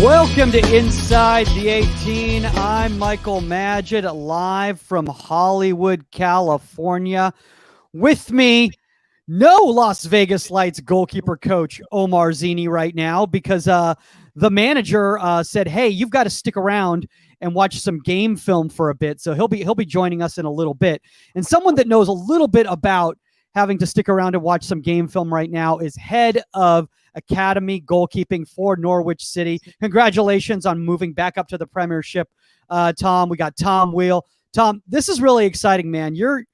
Welcome to Inside the 18. I'm Michael Magid, live from Hollywood, California. With me, no Las Vegas Lights goalkeeper coach Omar Zeenni right now because the manager said, "Hey, you've got to stick around and watch some game film for a bit." So he'll be joining us in a little bit. And someone that knows a little bit about having to stick around and watch some game film right now is head of Academy goalkeeping for Norwich City. Congratulations on moving back up to the Premiership, Tom. We got Tom Weal. Tom, this is really exciting, man. You're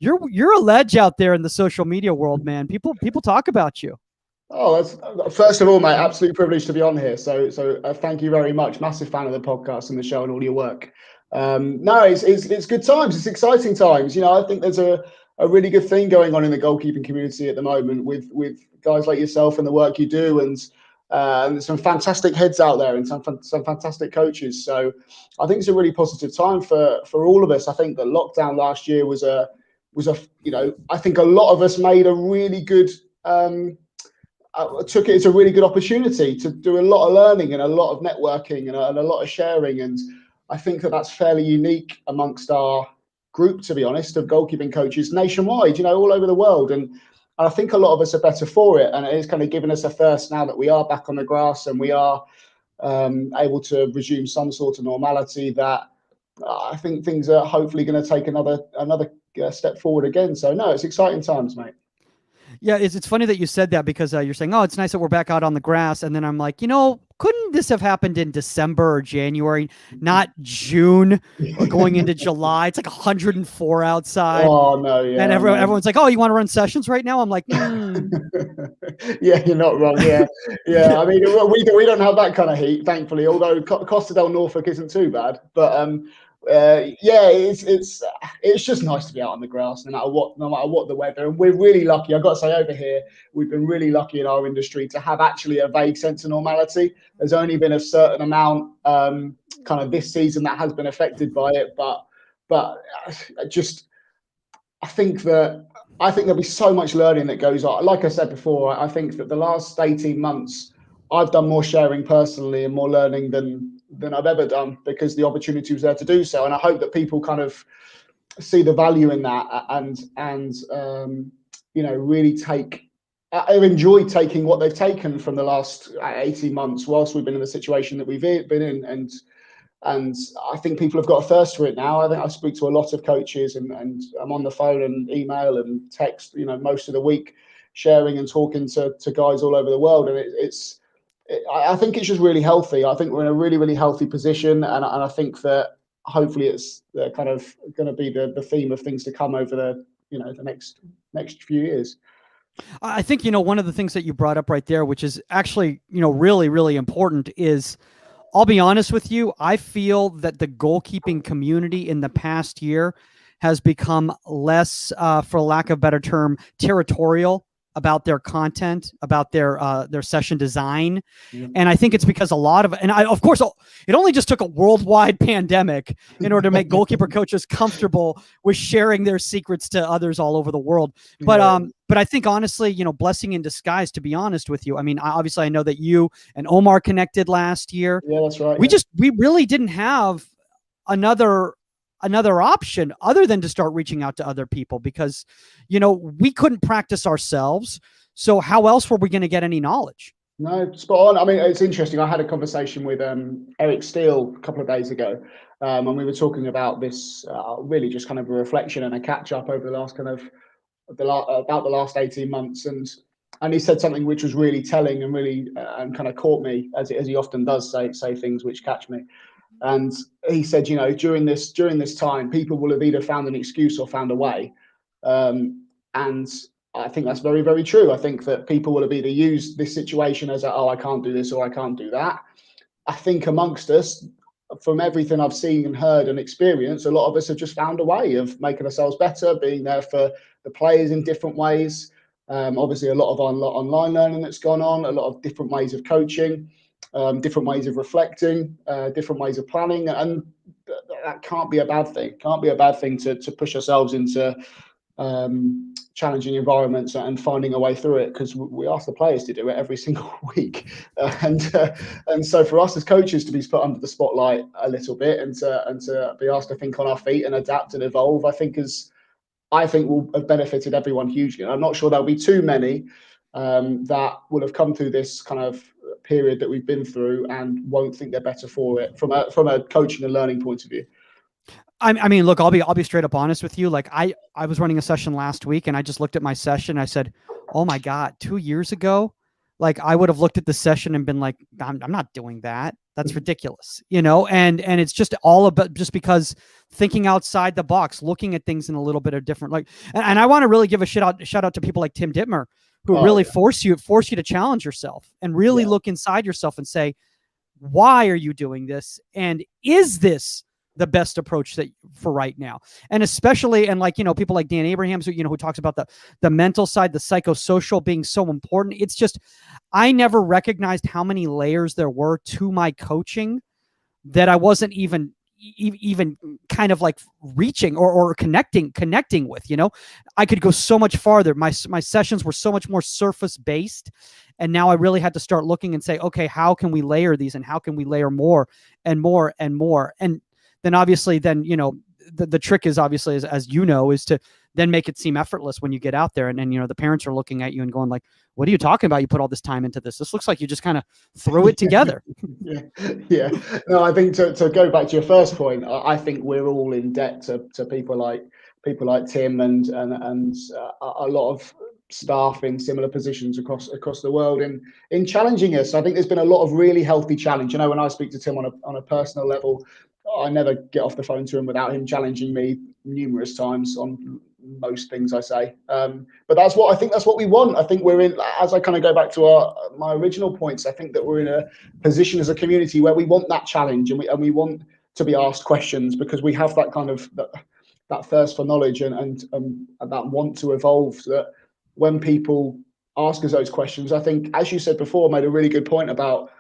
a ledge out there in the social media world, man. People talk about you. Oh, that's first of all, mate. Absolute privilege to be on here. So thank you very much. Massive fan of the podcast and the show and all your work. No, it's good times. It's exciting times. You know, I think there's a really good thing going on in the goalkeeping community at the moment with guys like yourself and the work you do, and there's some fantastic heads out there and some fantastic coaches. So I think it's a really positive time for all of us. I think that lockdown last year was a I think a lot of us made a really good took it as a really good opportunity to do a lot of learning and a lot of networking and a lot of sharing. And I think that that's fairly unique amongst our group, to be honest, of goalkeeping coaches nationwide, all over the world. And I think a lot of us are better for it. And it is kind of giving us a thirst now that we are back on the grass and we are able to resume some sort of normality, that I think things are hopefully going to take another step forward again. So no, it's exciting times, mate. Yeah, it's funny that you said that because you're saying, oh, it's nice that we're back out on the grass. And then I'm like, couldn't this have happened in December or January, not June or going into July? It's like 104 outside. Oh, no, yeah. And everyone's like, oh, you want to run sessions right now? I'm like, Yeah, you're not wrong. Yeah. I mean, we don't have that kind of heat, thankfully, although Costa del Norfolk isn't too bad. But it's just nice to be out on the grass no matter what the weather. And we're really lucky. I've got to say, over here we've been really lucky in our industry to have actually a vague sense of normality. There's only been a certain amount kind of this season that has been affected by it, but I think there'll be so much learning that goes on. Like I said before, I think that the last 18 months I've done more sharing personally and more learning than I've ever done, because the opportunity was there to do so. And I hope that people kind of see the value in that and really I've enjoyed taking what they've taken from the last 18 months whilst we've been in the situation that we've been in. And I think people have got a thirst for it now. I think I speak to a lot of coaches and I'm on the phone and email and text, most of the week, sharing and talking to guys all over the world. And I think it's just really healthy. I think we're in a really, really healthy position. And I think that hopefully it's kind of going to be the theme of things to come over the next few years. I think, one of the things that you brought up right there, which is actually, really, really important, is, I'll be honest with you, I feel that the goalkeeping community in the past year has become less, for lack of a better term, territorial about their content, about their session design. And I think it's because of course, it only just took a worldwide pandemic in order to make goalkeeper coaches comfortable with sharing their secrets to others all over the world. But I think, honestly, blessing in disguise, to be honest with you. I mean, obviously I know that you and Omar connected last year. Yeah, that's right. We really didn't have another option other than to start reaching out to other people, because we couldn't practice ourselves, so how else were we going to get any knowledge? No, spot on. I mean, it's interesting. I had a conversation with Eric Steele a couple of days ago, and we were talking about this, really just kind of a reflection and a catch up over the last about the last 18 months, and he said something which was really telling and really and kind of caught me, as he often does say things which catch me. And he said, during this time, people will have either found an excuse or found a way. And I think that's very, very true. I think that people will have either used this situation as I can't do this or I can't do that. I think amongst us, from everything I've seen and heard and experienced, a lot of us have just found a way of making ourselves better, being there for the players in different ways. Obviously, a lot of online learning that's gone on, a lot of different ways of coaching. Different ways of reflecting, different ways of planning, and that can't be a bad thing. Can't be a bad thing to push ourselves into challenging environments and finding a way through it, because we ask the players to do it every single week, and so for us as coaches to be put under the spotlight a little bit and to be asked to think on our feet and adapt and evolve, I think will have benefited everyone hugely. And I'm not sure there'll be too many that will have come through this kind of period that we've been through and won't think they're better for it from a coaching and learning point of view. I mean, look, I'll be straight up honest with you. Like I was running a session last week and I just looked at my session. And I said, oh my God, 2 years ago, like I would have looked at the session and been like, I'm not doing that. That's ridiculous, and it's just all about just because thinking outside the box, looking at things in a little bit of different, like, and I want to really give a shout out to people like Tim Dittmer, who really force you to challenge yourself and really look inside yourself and say, why are you doing this? And is this the best approach that for right now? And especially, and like, people like Dan Abrahams, who talks about the mental side, the psychosocial being so important. It's just, I never recognized how many layers there were to my coaching that I wasn't even kind of like reaching or connecting with. I could go so much farther. My sessions were so much more surface based, and now I really had to start looking and say, okay, how can we layer these, and how can we layer more and more and more? And then obviously the trick is obviously, as is to then make it seem effortless when you get out there. And then, the parents are looking at you and going like, what are you talking about? You put all this time into this. This looks like you just kind of threw it together. Yeah. No, I think to go back to your first point, I think we're all in debt to people like Tim and a lot of staff in similar positions across the world in challenging us. I think there's been a lot of really healthy challenge. When I speak to Tim on a personal level, I never get off the phone to him without him challenging me numerous times on most things I say. But that's what we want. I think we're in, as I kind of go back to my original points, I think that we're in a position as a community where we want that challenge, and we want to be asked questions, because we have that kind of that thirst for knowledge and that want to evolve, so that when people ask us those questions, I think, as you said before, made a really good point about,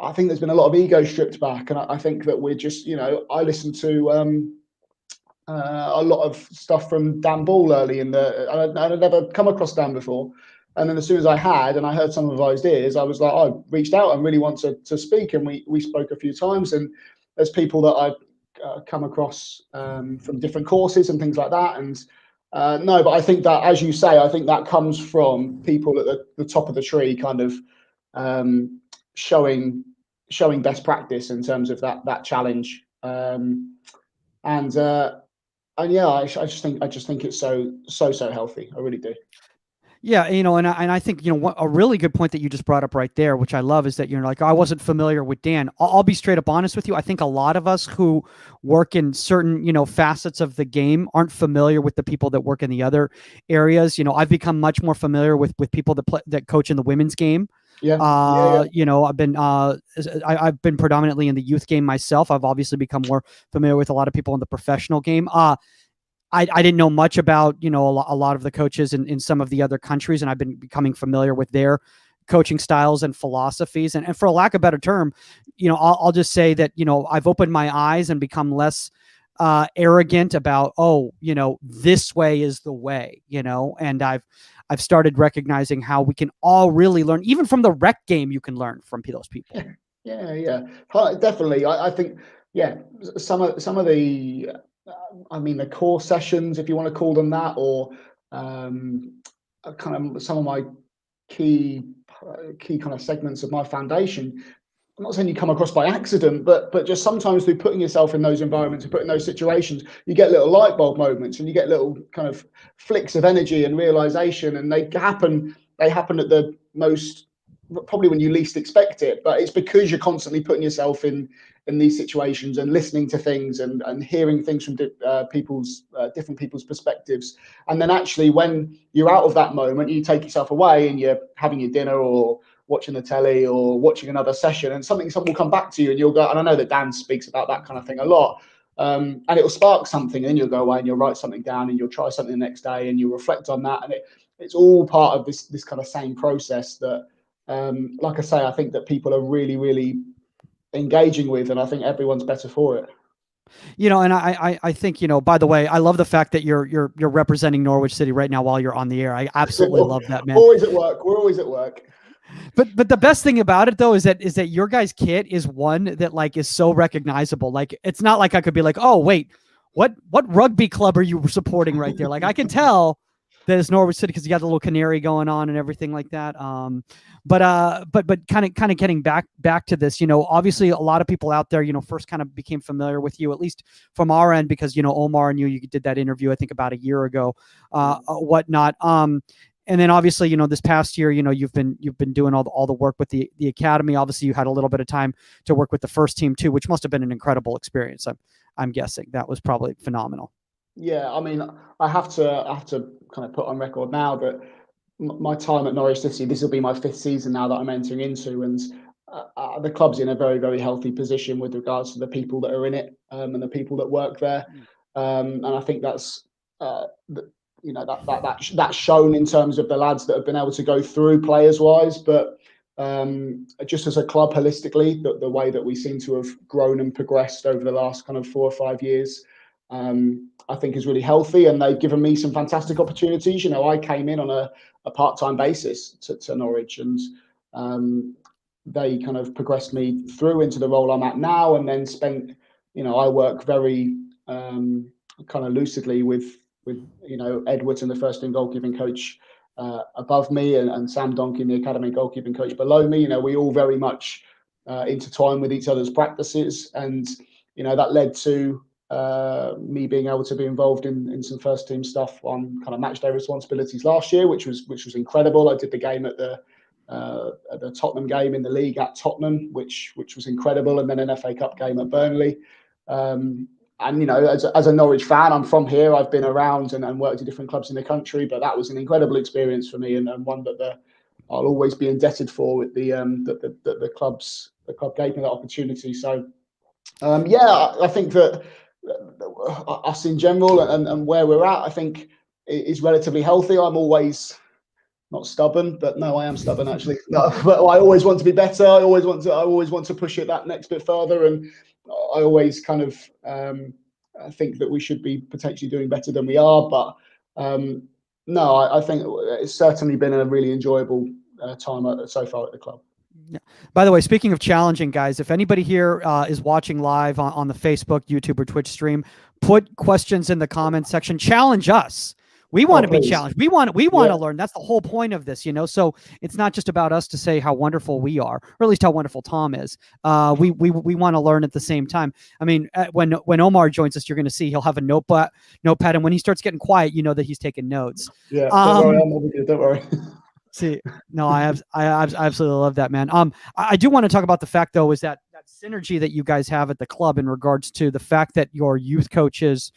I think there's been a lot of ego stripped back, and I think that we're just, I listened to a lot of stuff from Dan Ball early I'd never come across Dan before, and then as soon as I had, and I heard some of his ideas, I was like, I reached out and really want to speak, and we spoke a few times, and there's people that I've come across from different courses and things like that, and no, but I think that, as you say, I think that comes from people at the top of the tree, kind of showing best practice in terms of that challenge, and yeah, I just think it's so healthy. I really do. Yeah, and I think a really good point that you just brought up right there, which I love, is that like, I wasn't familiar with Dan. I'll be straight up honest with you. I think a lot of us who work in certain facets of the game aren't familiar with the people that work in the other areas. I've become much more familiar with people that coach in the women's game. Yeah. I've been predominantly in the youth game myself. I've obviously become more familiar with a lot of people in the professional game. I didn't know much about, a lot of the coaches in some of the other countries, and I've been becoming familiar with their coaching styles and philosophies. And for lack of a better term, I'll just say that, I've opened my eyes and become less arrogant about, this way is the way, and I've started recognizing how we can all really learn, even from the rec game. You can learn from those people. Yeah, definitely. I think, some of the, the core sessions, if you want to call them that, or kind of some of my key kind of segments of my foundation. I'm not saying you come across by accident, but just sometimes through putting yourself in those environments and putting those situations, you get little light bulb moments, and you get little kind of flicks of energy and realization, and they happen at the most, probably when you least expect it. But it's because you're constantly putting yourself in these situations and listening to things and hearing things from different people's perspectives. And then actually, when you're out of that moment, you take yourself away and you're having your dinner or watching the telly or watching another session, and something will come back to you, and you'll go, and I know that Dan speaks about that kind of thing a lot, and it'll spark something, and then you'll go away and you'll write something down, and you'll try something the next day, and you'll reflect on that, and it's all part of this kind of same process that, like I say, I think that people are really, really engaging with, and I think everyone's better for it. And I think, by the way, I love the fact that you're representing Norwich City right now while you're on the air. I absolutely love that, man. Always at work. We're always at work. But the best thing about it though is that your guys' kit is one that like is so recognizable. Like it's not like I could be like, oh wait, what rugby club are you supporting right there? Like I can tell that it's Norwich City because you got the little canary going on and everything like that. But kind of getting back to this, obviously a lot of people out there, first kind of became familiar with you, at least from our end, because Omar and you did that interview I think about a year ago, whatnot. And then obviously, this past year, you've been doing all the work with the academy. Obviously, you had a little bit of time to work with the first team too, which must have been an incredible experience. I'm guessing that was probably phenomenal. Yeah, I mean, I have to kind of put on record now that my time at Norwich City, this will be my 5th season now that I'm entering into, and the club's in a very, very healthy position with regards to the people that are in it, and the people that work there, and I think that's that's shown in terms of the lads that have been able to go through players wise, but just as a club holistically, the way that we seem to have grown and progressed over the last kind of 4 or 5 years, I think is really healthy, and they've given me some fantastic opportunities. I came in on a part-time basis to Norwich, and they kind of progressed me through into the role I'm at now, and then spent, I work very kind of lucidly with Edwards and the first team goalkeeping coach above me, and Sam Donkin, the academy goalkeeping coach below me. We all very much intertwine with each other's practices, and that led to me being able to be involved in some first team stuff on kind of match day responsibilities last year, which was incredible. I did the game at the Tottenham game in the league at Tottenham, which was incredible, and then an FA Cup game at Burnley. And as a Norwich fan, I'm from here. I've been around and worked at different clubs in the country, but that was an incredible experience for me, and one that I'll always be indebted for with the club gave me that opportunity. So I think that us in general and where we're at, I think is relatively healthy. I'm always not stubborn, but no, I am stubborn actually. No, but I always want to be better. I always want to push it that next bit further, and I always kind of I think that we should be potentially doing better than we are. But no, I think it's certainly been a really enjoyable time so far at the club. Yeah. By the way, speaking of challenging, guys, if anybody here is watching live on the Facebook, YouTube, or Twitch stream, put questions in the comments section. Challenge us. We want to be challenged. We want to learn. That's the whole point of this, So it's not just about us to say how wonderful we are, or at least how wonderful Tom is. We want to learn at the same time. I mean, when Omar joins us, you're going to see he'll have a notepad, and when he starts getting quiet, you know that he's taking notes. Yeah, don't worry, I'm over here. Don't worry. See, no, I absolutely love that, man. I do want to talk about the fact though, is that synergy that you guys have at the club in regards to the fact that your youth coaches,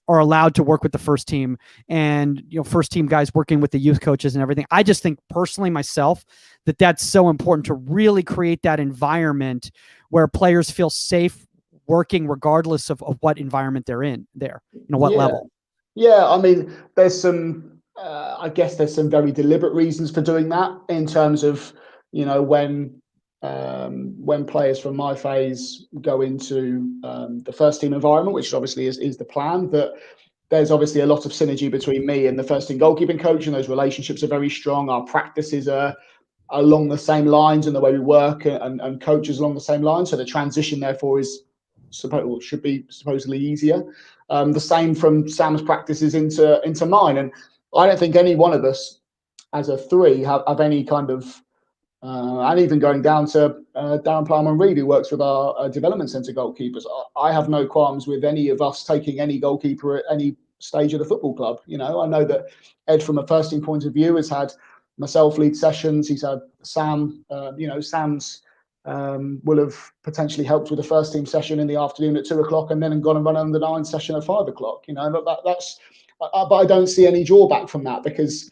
are allowed to work with the first team, and first team guys working with the youth coaches and everything. I just think personally myself that that's so important to really create that environment where players feel safe working regardless of what environment they're in there, what level. Yeah, I mean, there's some I guess there's some very deliberate reasons for doing that in terms of when players from my phase go into the first team environment, which obviously is the plan, that there's obviously a lot of synergy between me and the first team goalkeeping coach, and those relationships are very strong. Our practices are along the same lines, and the way we work and coaches along the same lines. So the transition, therefore, should be supposedly easier. The same from Sam's practices into mine, and I don't think any one of us, as a three, have any kind of and even going down to Darren Plowman-Reed, who works with our development centre goalkeepers, I have no qualms with any of us taking any goalkeeper at any stage of the football club. I know that Ed, from a first team point of view, has had myself lead sessions. He's had Sam. Sam's will have potentially helped with the first team session in the afternoon at 2:00, and then gone and run under 9 session at 5:00. That's. But I don't see any drawback from that, because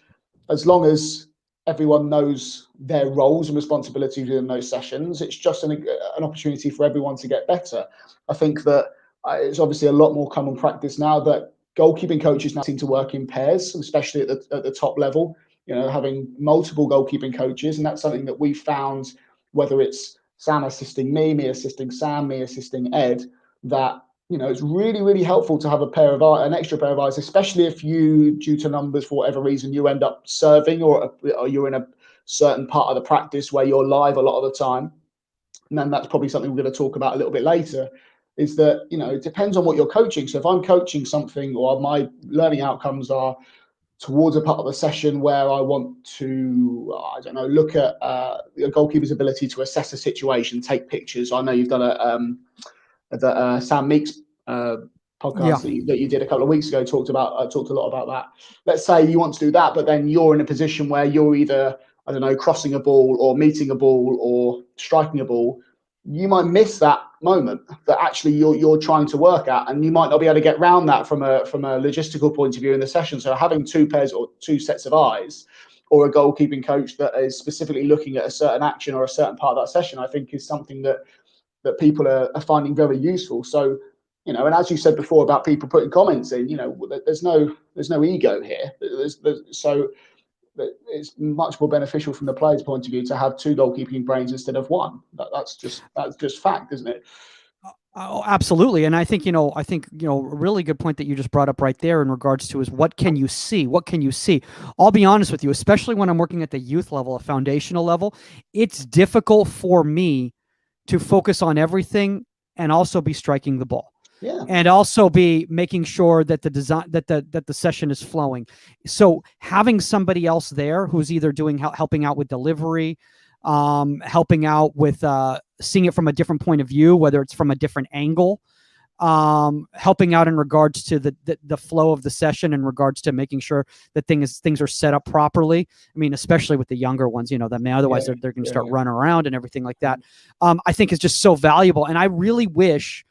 as long as everyone knows their roles and responsibilities in those sessions, it's just an opportunity for everyone to get better. I think that it's obviously a lot more common practice now that goalkeeping coaches now seem to work in pairs, especially at the top level, having multiple goalkeeping coaches. And that's something that we found, whether it's Sam assisting me assisting Sam, me assisting Ed, that it's really, really helpful to have an extra pair of eyes, especially if you, due to numbers for whatever reason, you end up serving or you're in a certain part of the practice where you're live a lot of the time. And then that's probably something we're going to talk about a little bit later, is that, it depends on what you're coaching. So if I'm coaching something or my learning outcomes are towards a part of the session where I want to, I don't know, look at a goalkeeper's ability to assess a situation, take pictures. I know you've done Sam Meek's podcast that you did a couple of weeks ago talked a lot about that. Let's say you want to do that, but then you're in a position where you're either, I don't know, crossing a ball or meeting a ball or striking a ball. You might miss that moment that actually you're trying to work at, and you might not be able to get around that from a logistical point of view in the session. So having two pairs or two sets of eyes, or a goalkeeping coach that is specifically looking at a certain action or a certain part of that session, I think is something that people are finding very useful. So, and as you said before about people putting comments in, there's no ego here. So it's much more beneficial from the player's point of view to have two goalkeeping brains instead of one. That's just fact, isn't it? Oh, absolutely. And I think, a really good point that you just brought up right there in regards to is what can you see? What can you see? I'll be honest with you, especially when I'm working at the youth level, a foundational level, it's difficult for me to focus on everything and also be striking the ball. Yeah. And also be making sure that the design that the session is flowing. So having somebody else there who's either helping out with delivery, helping out with seeing it from a different point of view, whether it's from a different angle, helping out in regards to the flow of the session, in regards to making sure that things are set up properly. I mean, especially with the younger ones, otherwise they're going to start running around and everything like that. I think is just so valuable. And I really wish,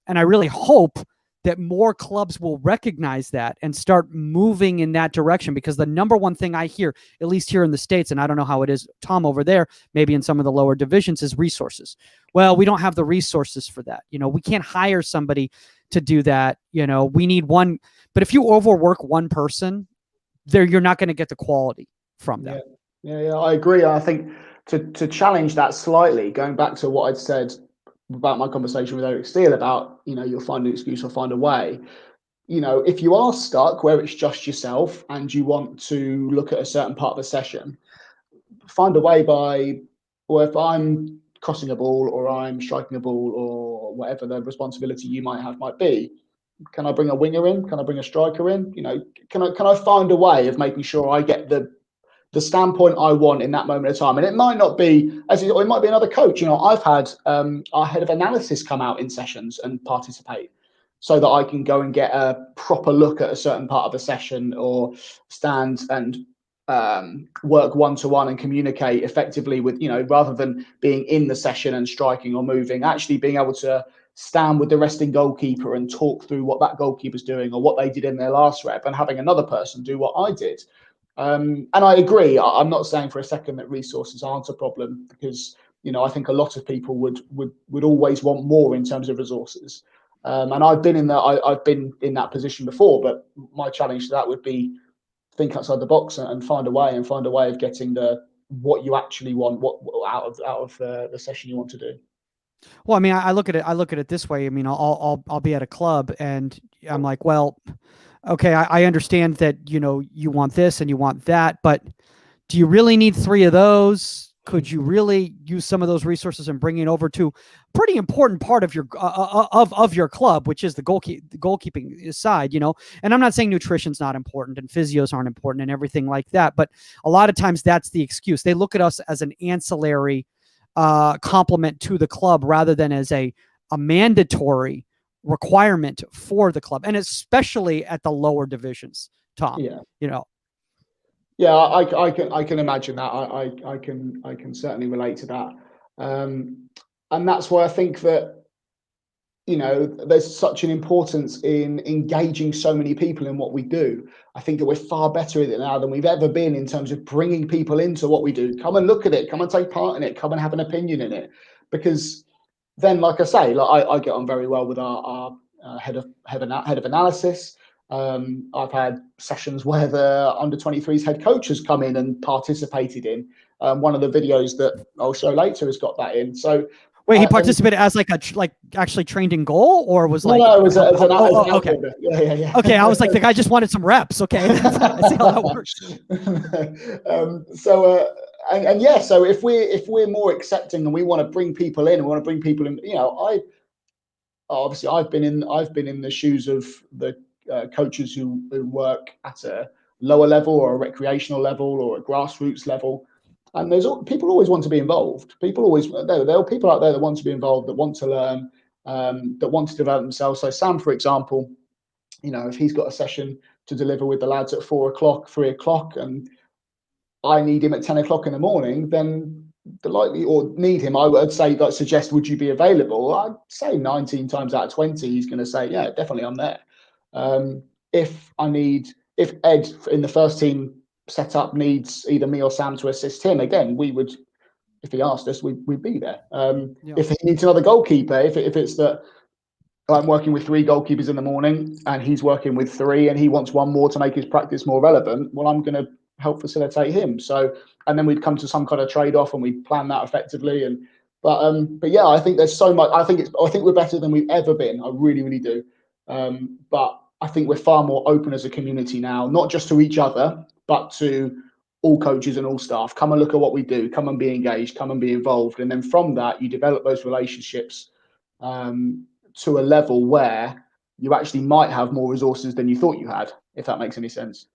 and I really hope that more clubs will recognize that and start moving in that direction, because the number one thing I hear, at least here in the States, and I don't know how it is, Tom, over there, maybe in some of the lower divisions, is resources. Well, we don't have the resources for that. We can't hire somebody to do that. We need one. But if you overwork one person, you're not going to get the quality from them. Yeah, I agree. I think to challenge that slightly, going back to what I'd said about my conversation with Eric Steele about, you'll find an excuse or find a way. If you are stuck where it's just yourself and you want to look at a certain part of the session, find a way if I'm crossing a ball or I'm striking a ball or whatever the responsibility you might be, can I bring a winger in? Can I bring a striker in? Can I find a way of making sure I get the standpoint I want in that moment of time? And it might not be, it might be another coach. I've had our head of analysis come out in sessions and participate, so that I can go and get a proper look at a certain part of the session, or stand and work one-to-one and communicate effectively with, rather than being in the session and striking or moving, actually being able to stand with the resting goalkeeper and talk through what that goalkeeper's doing or what they did in their last rep, and having another person do what I did. And I agree. I'm not saying for a second that resources aren't a problem, because I think a lot of people would always want more in terms of resources. And I've been in that position before. But my challenge to that would be think outside the box and find a way of getting what you actually want, what out of the session you want to do. Well, I mean, I look at it this way. I mean, I'll be at a club and I'm like, well, okay, I understand that, you want this and you want that, but do you really need three of those? Could you really use some of those resources and bring it over to a pretty important part of your of your club, which is the goalkeeping side, And I'm not saying nutrition's not important and physios aren't important and everything like that, but a lot of times that's the excuse. They look at us as an ancillary complement to the club rather than as a mandatory requirement for the club, and especially at the lower divisions, Tom. Yeah, I can imagine that. I can certainly relate to that, and that's why I think that there's such an importance in engaging so many people in what we do. I think that we're far better at it now than we've ever been in terms of bringing people into what we do. Come and look at it. Come and take part in it. Come and have an opinion in it, because then, like I say, I get on very well with our head of analysis. I've had sessions where the under-23s head coach has come in and participated in. One of the videos that I'll show later has got that in. So wait, he participated as like actually trained in goal, or was like no, as an okay. outfielder. Yeah. Okay, I was like, the guy just wanted some reps. Okay, I see how that works. So if we're more accepting and we want to bring people in, and we want to bring people in, I've been in the shoes of the coaches who work at a lower level or a recreational level or a grassroots level, and people always want to be involved. There are people out there that want to be involved, that want to learn, that want to develop themselves. So Sam, for example, if he's got a session to deliver with the lads at 4 o'clock, 3 o'clock, and I need him at 10 o'clock in the morning, then I would say, suggest, would you be available? I'd say 19 times out of 20, he's going to say, yeah, definitely I'm there. If Ed in the first team setup needs either me or Sam to assist him, again, we would, if he asked us, we'd be there. If he needs another goalkeeper, if it's that I'm working with 3 goalkeepers in the morning and he's working with 3 and he wants one more to make his practice more relevant, well, I'm going to help facilitate him. So, and then we'd come to some kind of trade-off and we'd plan that effectively. But yeah, I think there's so much. I think we're better than we've ever been. I really, really do. But I think we're far more open as a community now, not just to each other, but to all coaches and all staff. Come and look at what we do. Come and be engaged. Come and be involved. And then from that, you develop those relationships to a level where you actually might have more resources than you thought you had, if that makes any sense.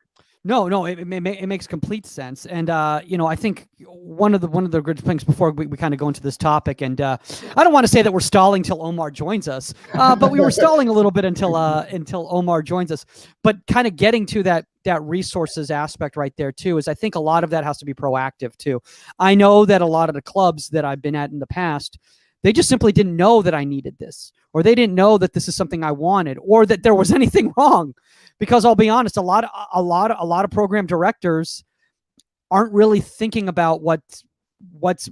No, it makes complete sense. And, I think one of the good things before we kind of go into this topic, and I don't want to say that we're stalling till Omar joins us, but we were stalling a little bit until Omar joins us. But kind of getting to that resources aspect right there too, is I think a lot of that has to be proactive too. I know that a lot of the clubs that I've been at in the past, they just simply didn't know that I needed this, or they didn't know that this is something I wanted, or that there was anything wrong. Because I'll be honest, a lot of program directors aren't really thinking about as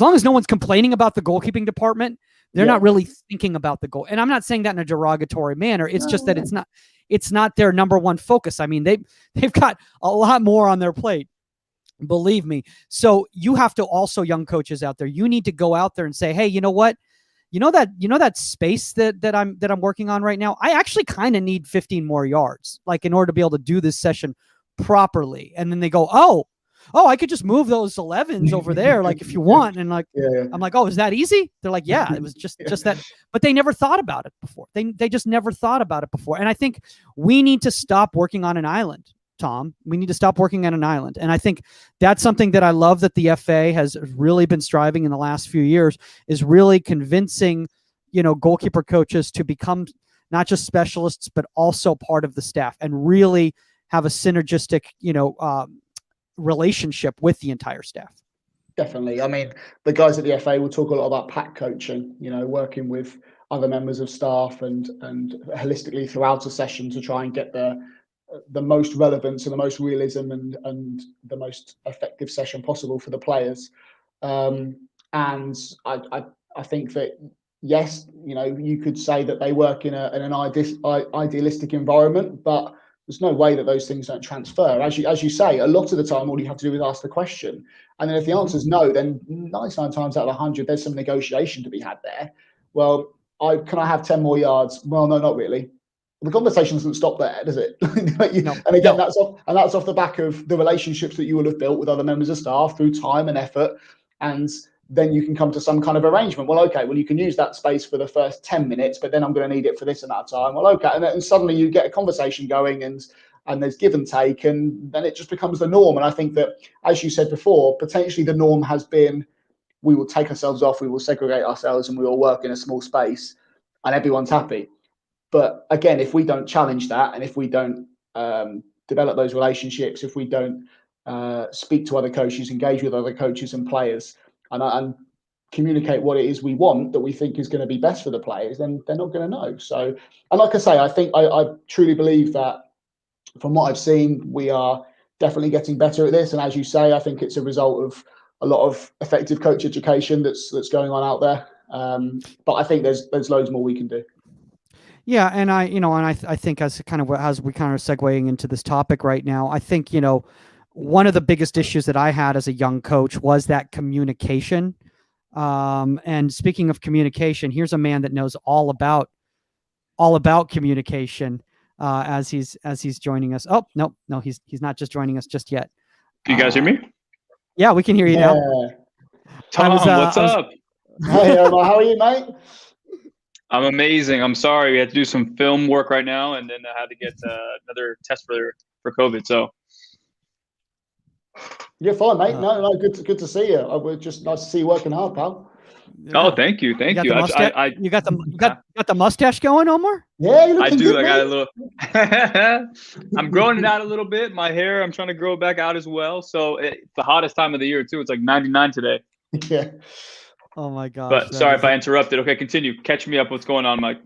long as no one's complaining about the goalkeeping department, they're not really thinking about the goal. And I'm not saying that in a derogatory manner. It's just that it's not their number one focus. I mean, they've got a lot more on their plate. Believe me. So you have to also, young coaches out there, you need to go out there and say, hey, you know what? You know that space that I'm working on right now, I actually kind of need 15 more yards, like in order to be able to do this session properly. And then they go, oh, I could just move those 11s over there, like if you want. And like, I'm like, oh, is that easy? They're like, yeah, it was just that. But they never thought about it before. They just never thought about it before. And I think we need to stop working on an island. Tom, we need to stop working on an island. And I think that's something that I love that the FA has really been striving in the last few years, is really convincing, goalkeeper coaches to become not just specialists, but also part of the staff and really have a synergistic, relationship with the entire staff. Definitely. I mean, the guys at the FA will talk a lot about pack coaching, working with other members of staff and holistically throughout a session to try and get the most relevance and the most realism and the most effective session possible for the players. And I think that, yes, you could say that they work in an idealistic environment, but there's no way that those things don't transfer. As you say, a lot of the time, all you have to do is ask the question. And then if the answer is no, then 99 times out of 100, there's some negotiation to be had there. Well, can I have 10 more yards? Well, no, not really. The conversation doesn't stop there, does it? No, and again, that's off the back of the relationships that you will have built with other members of staff through time and effort. And then you can come to some kind of arrangement. Well, okay, you can use that space for the first 10 minutes, but then I'm going to need it for this amount of time. Well, okay. And then suddenly you get a conversation going and there's give and take, and then it just becomes the norm. And I think that, as you said before, potentially the norm has been, we will take ourselves off, we will segregate ourselves, and we will work in a small space and everyone's happy. But again, if we don't challenge that, and if we don't develop those relationships, if we don't speak to other coaches, engage with other coaches and players, and communicate what it is we want that we think is going to be best for the players, then they're not going to know. So, and like I say, I think I truly believe that from what I've seen, we are definitely getting better at this. And as you say, I think it's a result of a lot of effective coach education that's going on out there. But I think there's loads more we can do. Yeah, and I think as we kind of segueing into this topic right now, I think one of the biggest issues that I had as a young coach was that communication. And speaking of communication, here's a man that knows all about communication. As he's joining us. Oh no, he's not just joining us just yet. Can you guys hear me? Yeah, we can hear you now. Tom, what's up? Hey, Omar, how are you, mate? I'm amazing. I'm sorry, we had to do some film work right now, and then I had to get another test for COVID. So you're fine, mate. No, good to see you. We're just nice to see you working hard, pal. Yeah. Oh, thank you. You got the mustache going, Omar? Yeah, you looking good, I mate. got a little. I'm growing it out a little bit. My hair, I'm trying to grow back out as well. So it's the hottest time of the year too. It's like 99 today. Yeah. Oh my gosh. But sorry if I interrupted. Okay, continue. Catch me up. What's going on, Mike?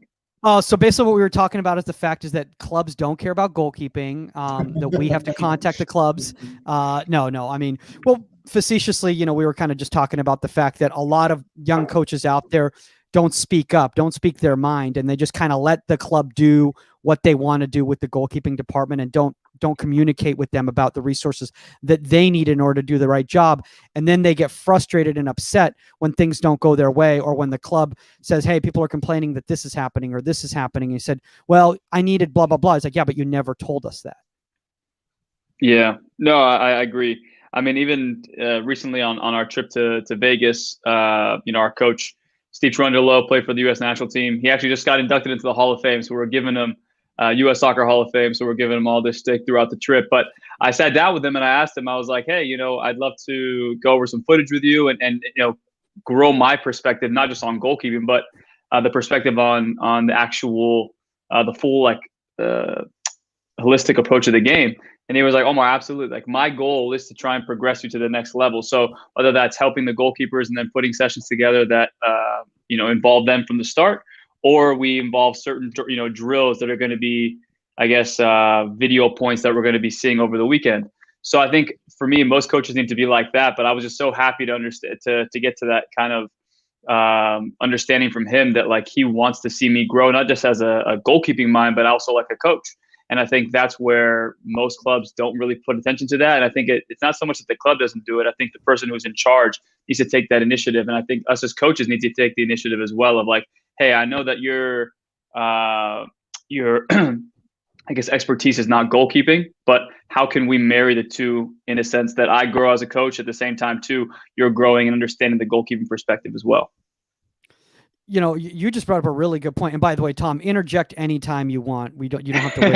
So basically what we were talking about is the fact is that clubs don't care about goalkeeping, that we have to contact the clubs. No. I mean, well, facetiously, we were kind of just talking about the fact that a lot of young coaches out there don't speak up, don't speak their mind, and they just kind of let the club do what they want to do with the goalkeeping department and don't communicate with them about the resources that they need in order to do the right job. And then they get frustrated and upset when things don't go their way, or when the club says, hey, people are complaining that this is happening or this is happening. And he said, well, I needed blah, blah, blah. It's like, yeah, but you never told us that. Yeah, no, I agree. I mean, even recently on our trip to Vegas, our coach, Steve Trundolo, played for the U.S. national team. He actually just got inducted into the Hall of Fame. So we're giving him U.S. Soccer Hall of Fame. So we're giving him all this stick throughout the trip. But I sat down with him and I asked him, I was like, hey, I'd love to go over some footage with you and grow my perspective, not just on goalkeeping, but the perspective on the actual, the full, holistic approach of the game. And he was like, Omar, absolutely. Like, my goal is to try and progress you to the next level. So whether that's helping the goalkeepers and then putting sessions together that, involve them from the start, or we involve certain, drills that are going to be, I guess, video points that we're going to be seeing over the weekend. So I think for me, most coaches need to be like that. But I was just so happy to understand, to get to that kind of understanding from him that like he wants to see me grow, not just as a goalkeeping mind, but also like a coach. And I think that's where most clubs don't really put attention to that. And I think it's not so much that the club doesn't do it. I think the person who's in charge needs to take that initiative. And I think us as coaches need to take the initiative as well of like, hey, I know that your I guess expertise is not goalkeeping, but how can we marry the two in a sense that I grow as a coach at the same time too, you're growing and understanding the goalkeeping perspective as well. You just brought up a really good point. And by the way, Tom, interject anytime you want. You don't have to wait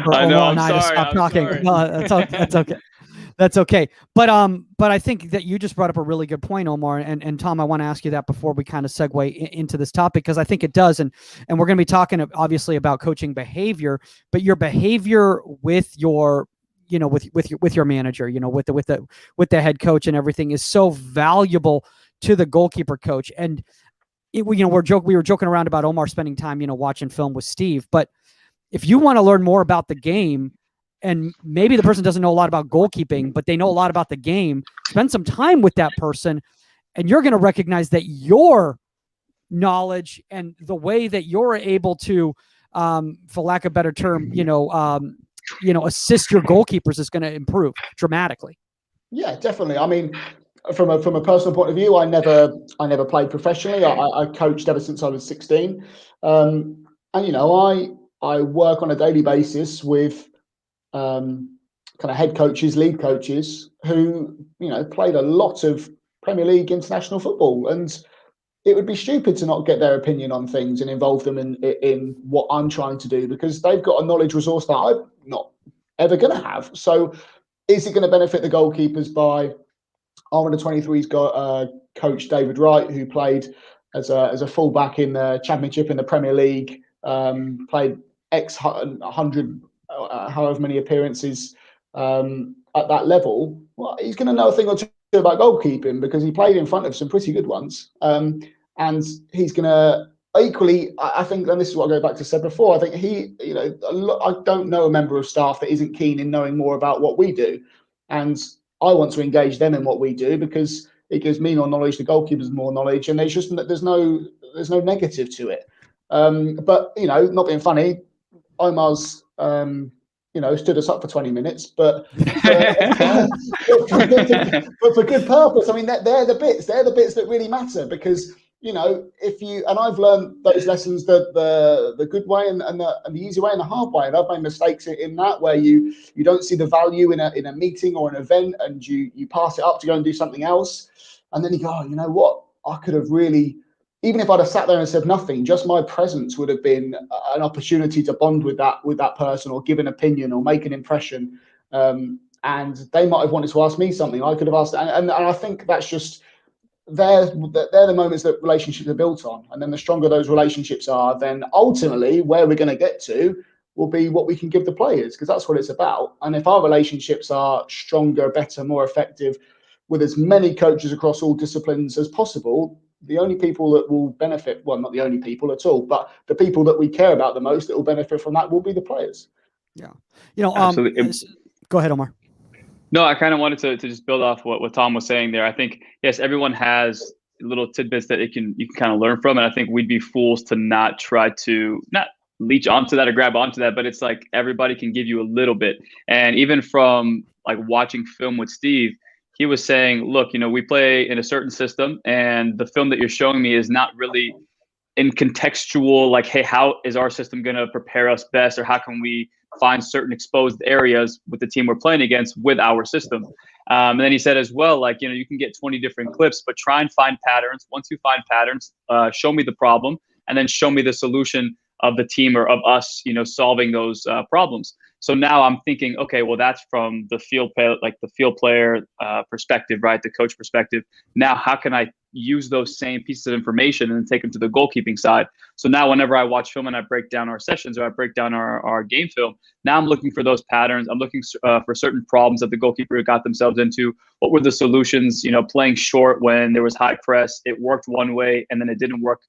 for I know, Omar I'm and I to sorry, stop I'm talking. sorry. No, that's okay. That's okay. But I think that you just brought up a really good point, Omar. And Tom, I want to ask you that before we kind of segue into this topic, because I think it does. And we're going to be talking obviously about coaching behavior, but your behavior with your with your manager, with the head coach and everything is so valuable to the goalkeeper coach. And we were joking around about Omar spending time, watching film with Steve. But if you want to learn more about the game, and maybe the person doesn't know a lot about goalkeeping, but they know a lot about the game, spend some time with that person, and you're going to recognize that your knowledge and the way that you're able to, for lack of a better term, assist your goalkeepers is going to improve dramatically. Yeah, definitely. I mean, from a personal point of view, I never played professionally. I coached ever since I was 16, and I work on a daily basis with kind of head coaches, lead coaches who played a lot of Premier League international football, and it would be stupid to not get their opinion on things and involve them in what I'm trying to do, because they've got a knowledge resource that I'm not ever going to have. So is it going to benefit the goalkeepers by our under-23s got coach David Wright, who played as a fullback in the Championship in the Premier League, played 100 however many appearances at that level. Well, he's going to know a thing or two about goalkeeping because he played in front of some pretty good ones. And he's going to equally, I think, and this is what I go back to said before, I think I don't know a member of staff that isn't keen in knowing more about what we do. And I want to engage them in what we do because it gives me more knowledge, the goalkeepers more knowledge, and there's no negative to it. But not being funny, Omar's stood us up for 20 minutes, but for good purpose. I mean, they're the bits that really matter, because and I've learned those lessons the good way and the easy way and the hard way, and I've made mistakes in that, where you don't see the value in a meeting or an event, and you pass it up to go and do something else, and then you go, oh, you know what, I could have really, even if I'd have sat there and said nothing, just my presence would have been an opportunity to bond with that person, or give an opinion, or make an impression. And they might have wanted to ask me something. I could have asked, and I think that's just, they're the moments that relationships are built on. And then the stronger those relationships are, then ultimately where we're going to get to will be what we can give the players, because that's what it's about. And if our relationships are stronger, better, more effective, with as many coaches across all disciplines as possible, the only people that will benefit, well, not the only people at all, but the people that we care about the most that will benefit from that will be the players. Yeah. Absolutely. Go ahead, Omar. No, I kind of wanted to just build off what Tom was saying there. I think, yes, everyone has little tidbits that you can kind of learn from. And I think we'd be fools to not try to not leech onto that or grab onto that, but it's like everybody can give you a little bit. And even from like watching film with Steve, he was saying, look, we play in a certain system, and the film that you're showing me is not really in contextual, like, hey, how is our system going to prepare us best, or how can we find certain exposed areas with the team we're playing against with our system. And then he said as well, like, you can get 20 different clips, but try and find patterns. Once you find patterns, show me the problem, and then show me the solution of the team or of us, solving those problems. So now I'm thinking, okay, well, that's from the field player perspective, right? The coach perspective. Now, how can I use those same pieces of information and then take them to the goalkeeping side? So now whenever I watch film and I break down our sessions, or I break down our game film, now I'm looking for those patterns. I'm looking for certain problems that the goalkeeper got themselves into. What were the solutions? Playing short when there was high press, it worked one way and then it didn't work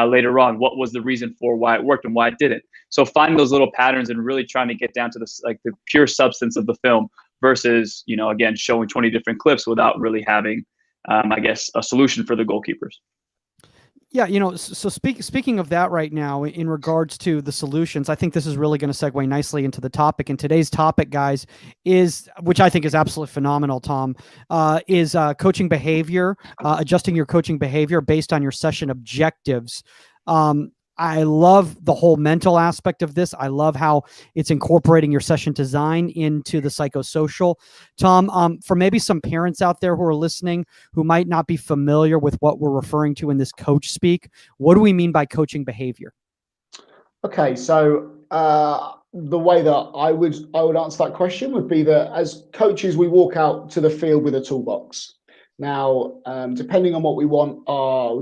later on. What was the reason for why it worked and why it didn't? So finding those little patterns and really trying to get down to the pure substance of the film, versus, again, showing 20 different clips without really having, I guess, a solution for the goalkeepers. Yeah, so speaking of that right now, in regards to the solutions, I think this is really going to segue nicely into the topic. And today's topic, guys, which I think is absolutely phenomenal, Tom, is coaching behavior, adjusting your coaching behavior based on your session objectives. I love the whole mental aspect of this. I love how it's incorporating your session design into the psychosocial. Tom, for maybe some parents out there who are listening who might not be familiar with what we're referring to in this coach speak, what do we mean by coaching behavior? Okay, so the way that I would answer that question would be that as coaches, we walk out to the field with a toolbox. Now, depending on what we want,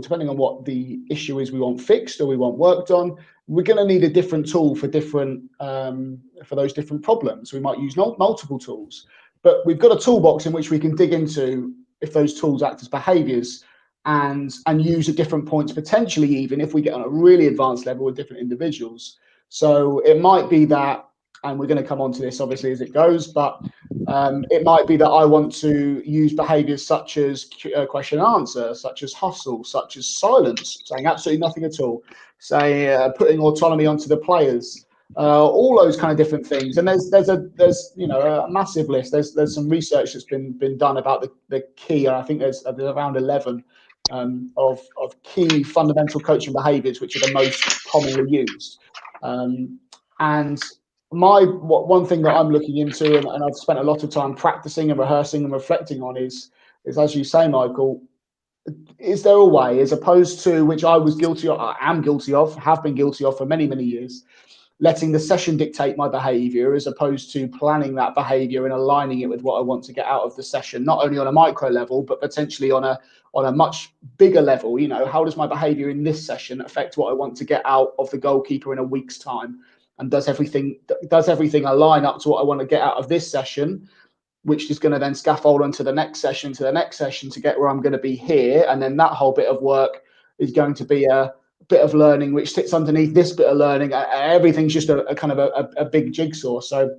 depending on what the issue is we want fixed or we want worked on, we're going to need a different tool for those different problems. We might use multiple tools, but we've got a toolbox in which we can dig into if those tools act as behaviors, and use at different points, potentially even if we get on a really advanced level with different individuals. So it might be that, and we're going to come on to this obviously as it goes, but it might be that I want to use behaviors such as question and answer, such as hustle, such as silence, saying absolutely nothing at all, say putting autonomy onto the players, all those kind of different things. And there's a massive list. There's some research that's been done about the key, and I think there's around 11 of key fundamental coaching behaviors which are the most commonly used. And one thing that I'm looking into, and I've spent a lot of time practicing and rehearsing and reflecting on is as you say, Michael, is there a way, as opposed to, which I was guilty of, I am guilty of, have been guilty of for many, many years, letting the session dictate my behavior, as opposed to planning that behavior and aligning it with what I want to get out of the session, not only on a micro level, but potentially on a much bigger level. How does my behavior in this session affect what I want to get out of the goalkeeper in a week's time? And does everything align up to what I want to get out of this session, which is going to then scaffold onto the next session, to get where I'm going to be here. And then that whole bit of work is going to be a bit of learning, which sits underneath this bit of learning. Everything's just a kind of a big jigsaw. So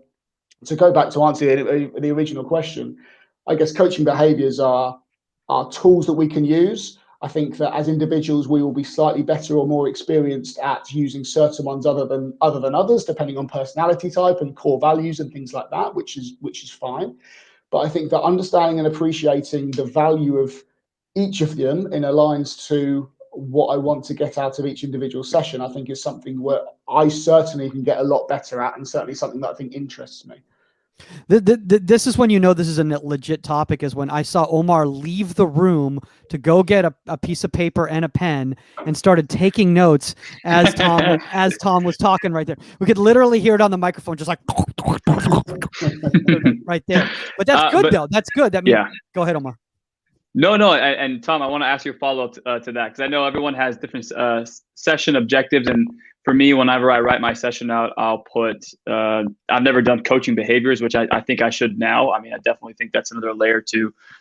to go back to answer the original question, I guess coaching behaviors are tools that we can use. I think that as individuals, we will be slightly better or more experienced at using certain ones other than others, depending on personality type and core values and things like that, which is fine. But I think that understanding and appreciating the value of each of them in aligns to what I want to get out of each individual session, I think is something where I certainly can get a lot better at, and certainly something that I think interests me. This is when you know this is a legit topic, is when I saw Omar leave the room to go get a piece of paper and a pen and started taking notes as Tom was talking right there. We could literally hear it on the microphone, just like right there. But that's good though. That's good. That means, yeah. Go ahead, Omar. No, and Tom, I want to ask you a follow-up to that, because I know everyone has different session objectives, and for me, whenever I write my session out, I'll put, I've never done coaching behaviors, which I think I should now. I mean, I definitely think that's another layer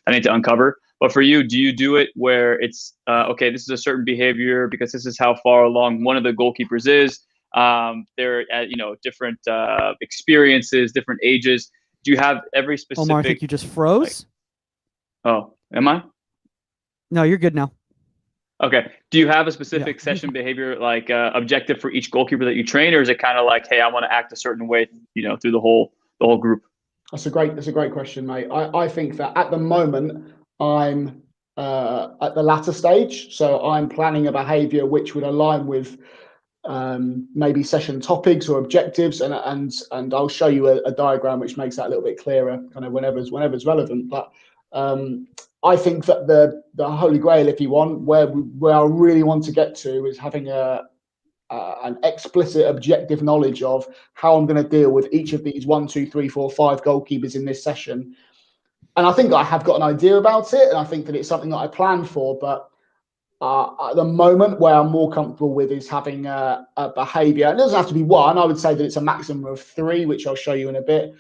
I need to uncover. But for you, do you do it where it's, okay, this is a certain behavior because this is how far along one of the goalkeepers is. They're at, different experiences, different ages. Do you have every specific... Omar, I think you just froze. Oh, am I? No, you're good now. Okay. Do you have a specific session behavior, like objective for each goalkeeper that you train, or is it kind of like, hey, I want to act a certain way, through the whole group? That's a great question, mate. I think that at the moment I'm at the latter stage, so I'm planning a behavior which would align with maybe session topics or objectives, and I'll show you a diagram which makes that a little bit clearer, kind of whenever's relevant. But I think that the holy grail, if you want, where I really want to get to, is having an explicit objective knowledge of how I'm going to deal with each of these 1, 2, 3, 4, 5 goalkeepers in this session. And I think I have got an idea about it, and I think that it's something that I plan for. But at the moment, where I'm more comfortable with is having a behavior. It doesn't have to be one. I would say that it's a maximum of 3, which I'll show you in a bit.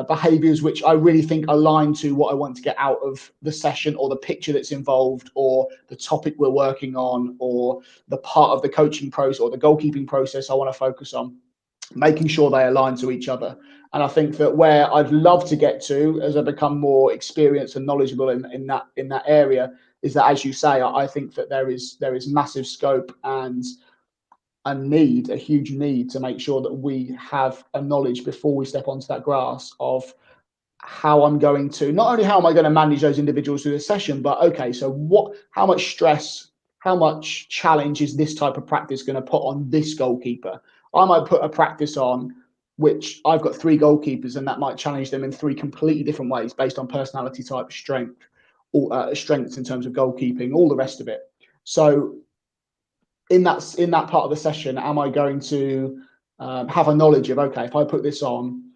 Behaviors which I really think align to what I want to get out of the session, or the picture that's involved, or the topic we're working on, or the part of the coaching process or the goalkeeping process I want to focus on, making sure they align to each other. And I think that where I'd love to get to as I become more experienced and knowledgeable in that area is that, as you say, I think that there is massive scope and a huge need to make sure that we have a knowledge before we step onto that grass of how I'm going to, not only how am I going to manage those individuals through the session, but okay, so how much stress, how much challenge is this type of practice going to put on this goalkeeper? I might put a practice on which I've got 3 goalkeepers, and that might challenge them in 3 completely different ways based on personality type, strengths in terms of goalkeeping, all the rest of it. So in that part of the session, am I going to have a knowledge of, okay, if I put this on,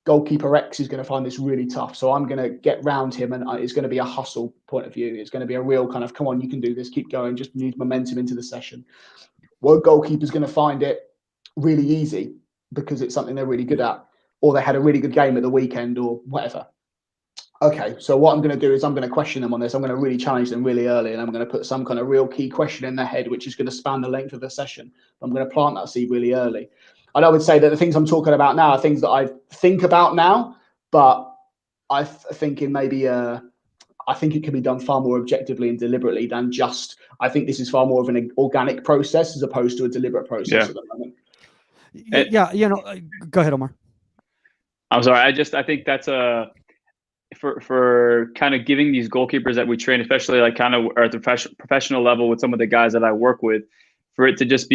goalkeeper X is going to find this really tough, so I'm going to get round him, and it's going to be a hustle point of view. It's going to be a real kind of, come on, you can do this, keep going, just need momentum into the session. Well, goalkeeper's going to find it really easy because it's something they're really good at, or they had a really good game at the weekend, or whatever. Okay, so what I'm going to do is I'm going to question them on this. I'm going to really challenge them really early, and I'm going to put some kind of real key question in their head, which is going to span the length of the session. I'm going to plant that seed really early. And I would say that the things I'm talking about now are things that I think about now, but I think it can be done far more objectively and deliberately than just, I think this is far more of an organic process as opposed to a deliberate process at the moment. Go ahead, Omar. I'm sorry. I think that's for kind of giving these goalkeepers that we train, especially like kind of at the professional level with some of the guys that I work with, for it to just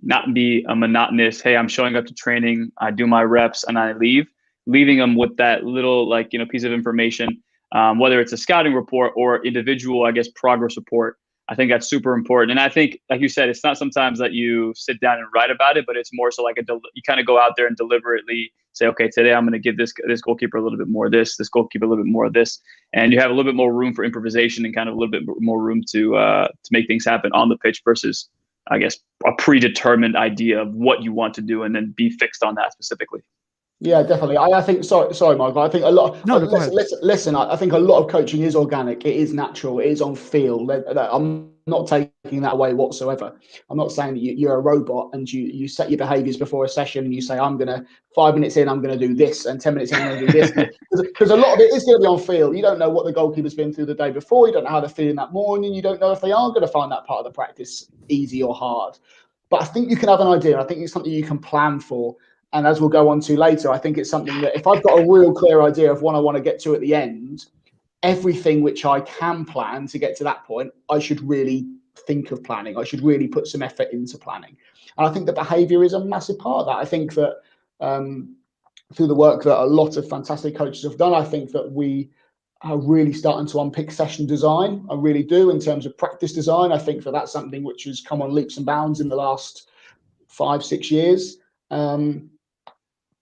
not be a monotonous, hey, I'm showing up to training, I do my reps and I leaving them with that little piece of information, whether it's a scouting report or individual, I guess, progress report. I think that's super important. And I think, like you said, it's not sometimes that you sit down and write about it, but it's more so like you kind of go out there and deliberately say, okay, today I'm going to give this goalkeeper a little bit more of this goalkeeper a little bit more of this. And you have a little bit more room for improvisation and kind of a little bit more room to make things happen on the pitch versus, I guess, a predetermined idea of what you want to do and then be fixed on that specifically. Yeah, definitely. I think, sorry, Michael. I think a lot. Listen. I think a lot of coaching is organic. It is natural. It is on feel. I'm not taking that away whatsoever. I'm not saying that you're a robot and you set your behaviours before a session and you say, 5 minutes in, I'm going to do this, and 10 minutes in, I'm going to do this. Because a lot of it is going to be on feel. You don't know what the goalkeeper's been through the day before. You don't know how they're feeling that morning. You don't know if they are going to find that part of the practice easy or hard. But I think you can have an idea. I think it's something you can plan for. And as we'll go on to later, I think it's something that if I've got a real clear idea of what I want to get to at the end, everything which I can plan to get to that point, I should really think of planning. I should really put some effort into planning. And I think the behavior is a massive part of that. I think that through the work that a lot of fantastic coaches have done, I think that we are really starting to unpick session design. I really do, in terms of practice design. I think that that's something which has come on leaps and bounds in the last 5-6 years.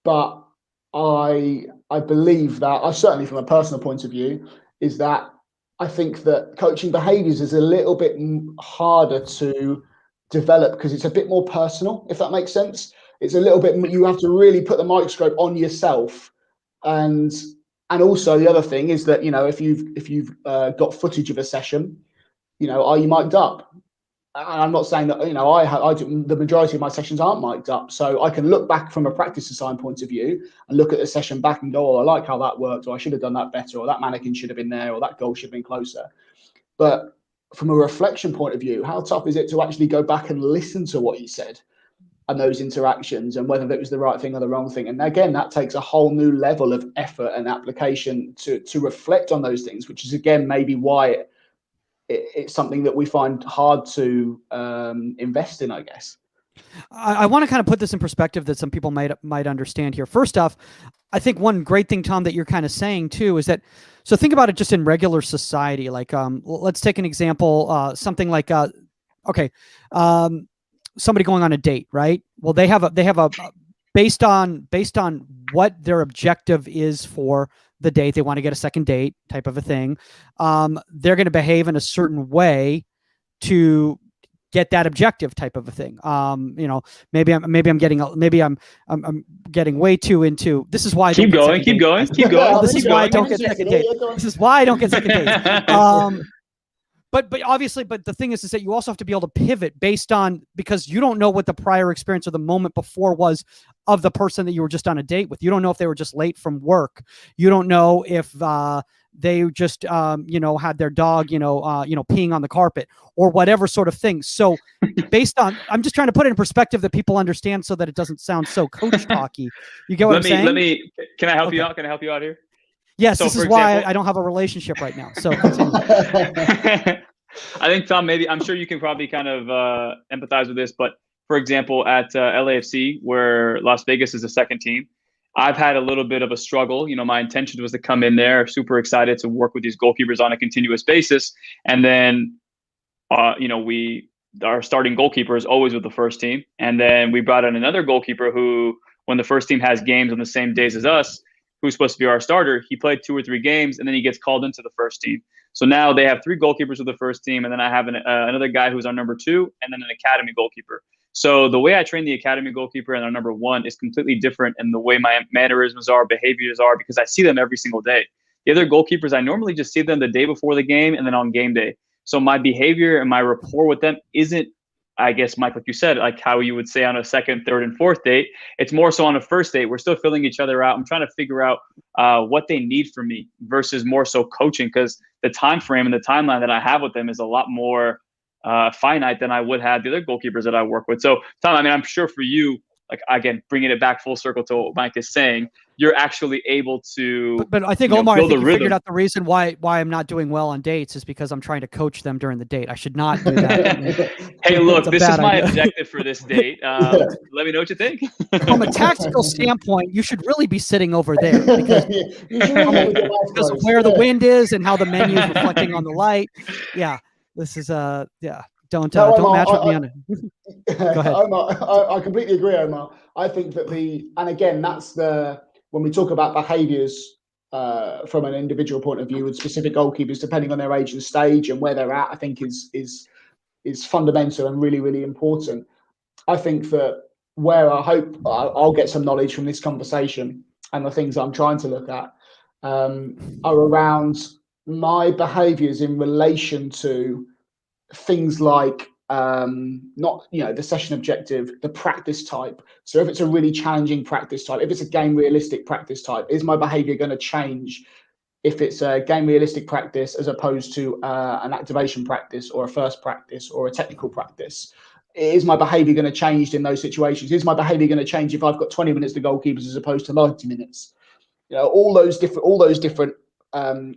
But I believe that, I certainly from a personal point of view, is that I think that coaching behaviours is a little bit harder to develop because it's a bit more personal, if that makes sense. It's a little bit, you have to really put the microscope on yourself. And also the other thing is that, if you've got footage of a session, are you mic'd up? And I'm not saying that, I do, the majority of my sessions aren't mic'd up. So I can look back from a practice design point of view and look at the session back and go, I like how that worked, or I should have done that better, or that mannequin should have been there, or that goal should have been closer. But from a reflection point of view, how tough is it to actually go back and listen to what you said and those interactions and whether that was the right thing or the wrong thing? And again, that takes a whole new level of effort and application to reflect on those things, which is, again, maybe why it's something that we find hard to invest in, I guess. I want to kind of put this in perspective that some people might understand here. First off, I think one great thing, Tom, that you're kind of saying too, is that, so think about it just in regular society. Like, let's take an example, something like, somebody going on a date, right? Well, they have a based on what their objective is for the date. They want to get a second date type of a thing. They're going to behave in a certain way to get that objective type of a thing. Maybe I'm getting way too into, this is why I keep going. This is why I don't get second dates. This is why I don't get second dates. But obviously, the thing is that you also have to be able to pivot based on, because you don't know what the prior experience or the moment before was of the person that you were just on a date with. You don't know if they were just late from work. You don't know if they just had their dog peeing on the carpet or whatever sort of thing. So based on, I'm just trying to put it in perspective that people understand so that it doesn't sound so coach talky. You get what I'm saying? Can I help you out? Can I help you out here? Yes, so this is why I don't have a relationship right now. So continue. I think, Tom, I'm sure you can probably kind of empathize with this, but for example, at LAFC, where Las Vegas is the second team, I've had a little bit of a struggle. My intention was to come in there super excited to work with these goalkeepers on a continuous basis. And then, our starting goalkeeper is always with the first team. And then we brought in another goalkeeper who, when the first team has games on the same days as us, who's supposed to be our starter, he played 2 or 3 games and then he gets called into the first team. So now they have 3 goalkeepers with the first team, and then I have another guy who's our number 2, and then an academy goalkeeper. So the way I train the academy goalkeeper and our number 1 is completely different in the way my mannerisms are, behaviors are, because I see them every single day. The other goalkeepers, I normally just see them the day before the game and then on game day. So my behavior and my rapport with them isn't, I guess, Mike, like you said, like how you would say on a second, third, and fourth date. It's more so on a first date. We're still filling each other out. I'm trying to figure out what they need from me versus more so coaching, because the time frame and the timeline that I have with them is a lot more finite than I would have the other goalkeepers that I work with. So, Tom, I'm sure for you, like, again, bringing it back full circle to what Mike is saying, you're actually able to. But I think, Omar, I think you figured out the reason why I'm not doing well on dates is because I'm trying to coach them during the date. I should not do that. Hey, look, this is my objective for this date. Let me know what you think. From a tactical standpoint, you should really be sitting over there because of where the wind is and how the menu is reflecting on the light. Yeah, this is Don't match with me on it. Go ahead. Omar, I completely agree, Omar. I think that and again, that's when we talk about behaviours from an individual point of view with specific goalkeepers, depending on their age and stage and where they're at, I think is fundamental and really, really important. I think that where I hope I'll get some knowledge from this conversation and the things I'm trying to look at are around my behaviours in relation to things like not, the session objective, the practice type. So if it's a really challenging practice type, if it's a game realistic practice type, is my behavior going to change if it's a game realistic practice as opposed to an activation practice or a first practice or a technical practice? Is my behavior going to change in those situations? Is my behavior going to change if I've got 20 minutes to goalkeepers as opposed to 90 minutes? All those different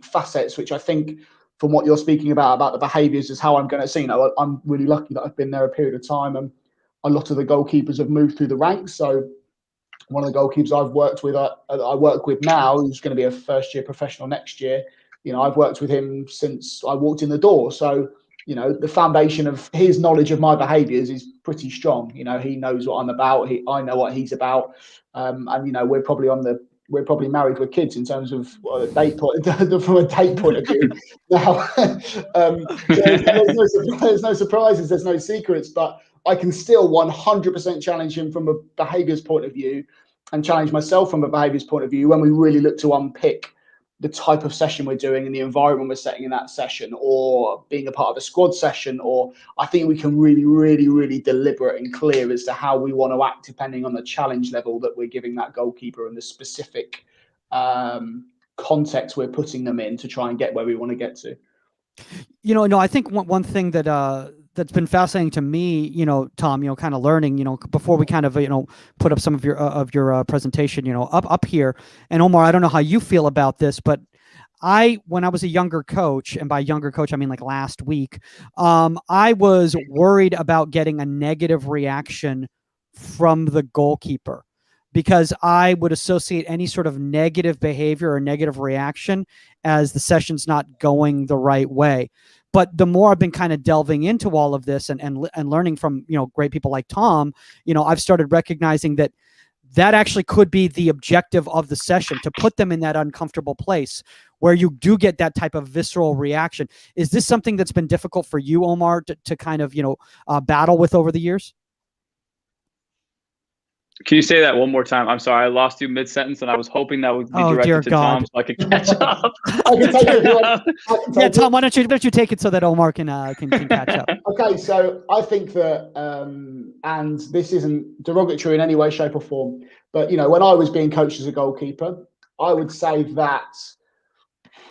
facets, which I think from what you're speaking about the behaviors, is how I'm going to see. I'm really lucky that I've been there a period of time, and a lot of the goalkeepers have moved through the ranks. So one of the goalkeepers I've worked with, I work with now, who's going to be a first-year professional next year. I've worked with him since I walked in the door. So, the foundation of his knowledge of my behaviours is pretty strong. He knows what I'm about. I know what he's about. And we're probably married with kids in terms of from a date point of view. Now, there's no surprises, there's no secrets, but I can still 100% challenge him from a behaviours point of view, and challenge myself from a behaviours point of view when we really look to unpick the type of session we're doing and the environment we're setting in that session, or being a part of a squad session. Or I think we can really, really, really deliberate and clear as to how we want to act depending on the challenge level that we're giving that goalkeeper and the specific context we're putting them in to try and get where we want to get to. No, I think one thing that that's been fascinating to me, Tom, kind of learning, before we kind of, put up some of your presentation, up here. And Omar, I don't know how you feel about this, but when I was a younger coach, and by younger coach, I mean like last week, I was worried about getting a negative reaction from the goalkeeper, because I would associate any sort of negative behavior or negative reaction as the session's not going the right way. But the more I've been kind of delving into all of this and learning from, great people like Tom, I've started recognizing that actually could be the objective of the session, to put them in that uncomfortable place where you do get that type of visceral reaction. Is this something that's been difficult for you, Omar, to kind of, battle with over the years? Can you say that one more time? I'm sorry, I lost you mid-sentence, and I was hoping that would be directed to Tom so I could catch up. Yeah, Tom, why don't you take it so that Omar can catch up? Okay, so I think that, and this isn't derogatory in any way, shape, or form, but when I was being coached as a goalkeeper, I would say that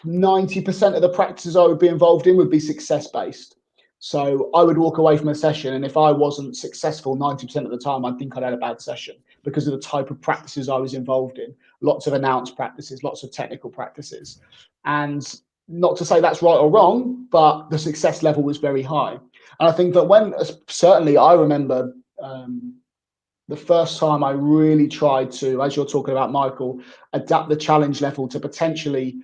90% of the practices I would be involved in would be success-based. So I would walk away from a session, and if I wasn't successful 90% of the time, I'd think I'd had a bad session because of the type of practices I was involved in. Lots of announced practices, lots of technical practices. And not to say that's right or wrong, but the success level was very high. And I think that certainly I remember the first time I really tried to, as you're talking about, Michael, adapt the challenge level to potentially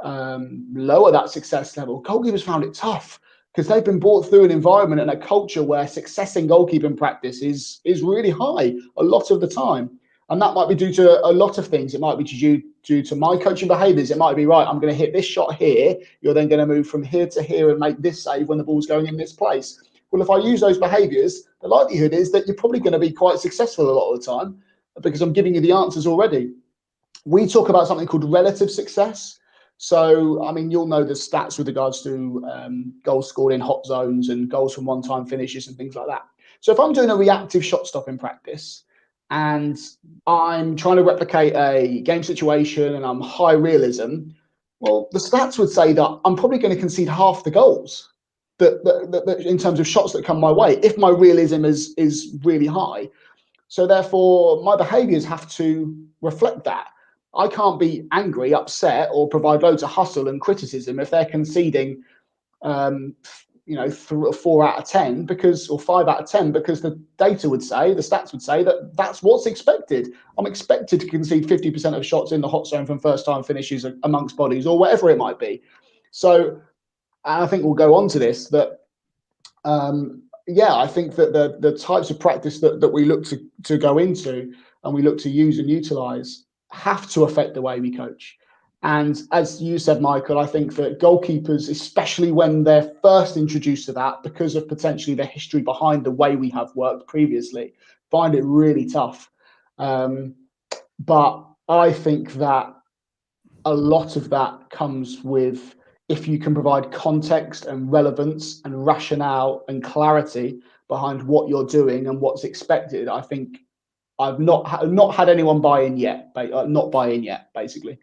lower that success level. Goalkeepers found it tough, because they've been brought through an environment and a culture where success in goalkeeping practice is really high a lot of the time. And that might be due to a lot of things. It might be due to my coaching behaviours. It might be, right, I'm going to hit this shot here. You're then going to move from here to here and make this save when the ball's going in this place. Well, if I use those behaviours, the likelihood is that you're probably going to be quite successful a lot of the time, because I'm giving you the answers already. We talk about something called relative success. So, I mean, you'll know the stats with regards to goals scored in hot zones and goals from one-time finishes and things like that. So if I'm doing a reactive shot stop in practice and I'm trying to replicate a game situation and I'm high realism, well, the stats would say that I'm probably going to concede half the goals that in terms of shots that come my way, if my realism is really high. So therefore, my behaviours have to reflect that. I can't be angry, upset, or provide loads of hustle and criticism if they're conceding, 4 out of 10 or 5 out of 10, because the data would say, the stats would say that that's what's expected. I'm expected to concede 50% of shots in the hot zone from first-time finishes amongst bodies, or whatever it might be. So, and I think we'll go on to this, that I think that the types of practice that we look to go into and we look to use and utilize have to affect the way we coach. And as you said, Michael, I think that goalkeepers, especially when they're first introduced to that, because of potentially the history behind the way we have worked previously, find it really tough. But I think that a lot of that comes with if you can provide context and relevance and rationale and clarity behind what you're doing and what's expected, I think I've not had anyone buy in yet, not buy in yet, basically.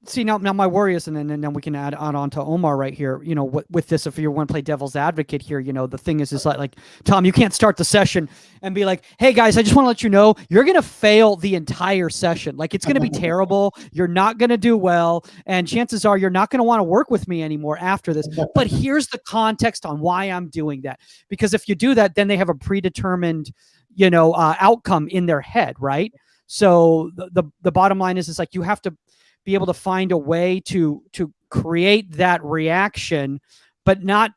See, now my worry is, and then we can add on to Omar right here, you know, with this, if you want to play devil's advocate here, you know, the thing is like, Tom, you can't start the session and be like, hey guys, I just want to let you know, you're going to fail the entire session. Like, it's going to be terrible. You're not going to do well. And chances are you're not going to want to work with me anymore after this. But here's the context on why I'm doing that. Because if you do that, then they have a predetermined, you know, outcome in their head, right? So the bottom line is like, you have to be able to find a way to create that reaction, but not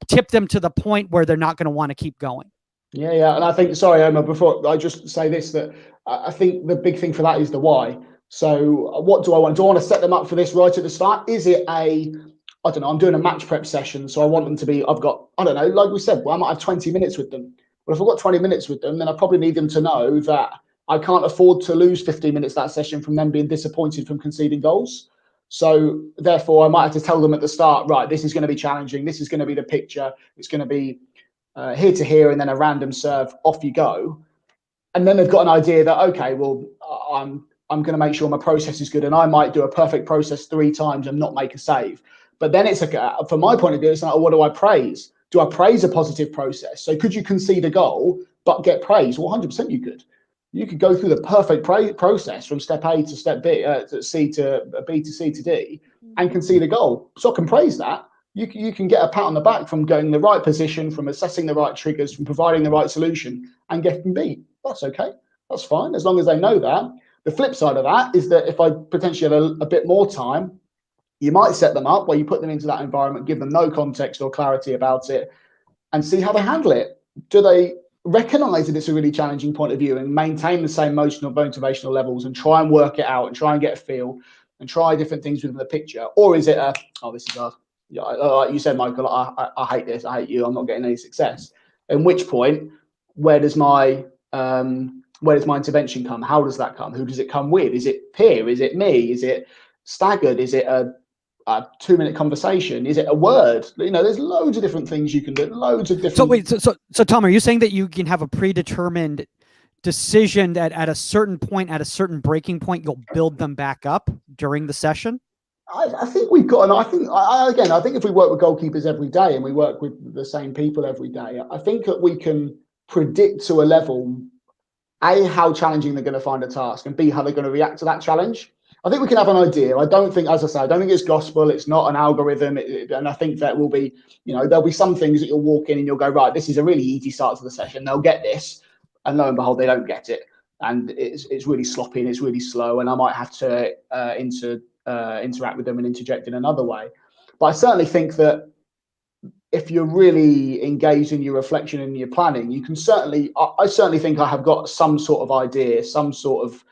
tip them to the point where they're not going to want to keep going. Yeah. And I think, sorry, Omar, before I just say this, that I think the big thing for that is the why. So what do I want? Do I want to set them up for this right at the start? Is it I don't know, I'm doing a match prep session, so I want them to be, I've got, I don't know, like we said, well, I might have 20 minutes with them. Well, if I've got 20 minutes with them, then I probably need them to know that I can't afford to lose 15 minutes that session from them being disappointed from conceding goals. So therefore, I might have to tell them at the start, right, this is going to be challenging. This is going to be the picture. It's going to be here to here and then a random serve, off you go. And then they've got an idea that, okay, well, I'm going to make sure my process is good, and I might do a perfect process 3 times and not make a save. But then it's like, from my point of view, it's like, oh, what do I praise? Do I praise a positive process? So could you concede a goal but get praise? Well, 100% you could. You could go through the perfect process from step A to step B, to C to B to C to D, and concede a goal. So I can praise that. You can get a pat on the back from going in the right position, from assessing the right triggers, from providing the right solution, and getting beat. That's okay. That's fine, as long as they know that. The flip side of that is that if I potentially have a bit more time, you might set them up where you put them into that environment, give them no context or clarity about it, and see how they handle it. Do they recognize that it's a really challenging point of view and maintain the same motivational levels and try and work it out and try and get a feel and try different things within the picture? Or is it this is like you said, Michael, I hate this, I hate you, I'm not getting any success. In which point, where does my intervention come? How does that come? Who does it come with? Is it peer? Is it me? Is it staggered? Is it a 2-minute conversation? Is it a word? You know, there's loads of different things you can do. Loads of different. So wait, so Tom, are you saying that you can have a predetermined decision that at a certain point, at a certain breaking point, you'll build them back up during the session? I think we've got, and I think if we work with goalkeepers every day and we work with the same people every day, I think that we can predict to a level, A, how challenging they're going to find a task, and B, how they're going to react to that challenge. I think we can have an idea. I don't think, as I say, I don't think it's gospel. It's not an algorithm. And I think that will be, you know, there'll be some things that you'll walk in and you'll go, right, this is a really easy start to the session. They'll get this. And lo and behold, they don't get it. And it's really sloppy and it's really slow. And I might have to interact with them and interject in another way. But I certainly think that if you're really engaged in your reflection and your planning, you can certainly, I certainly think I have got some sort of idea, some sort of,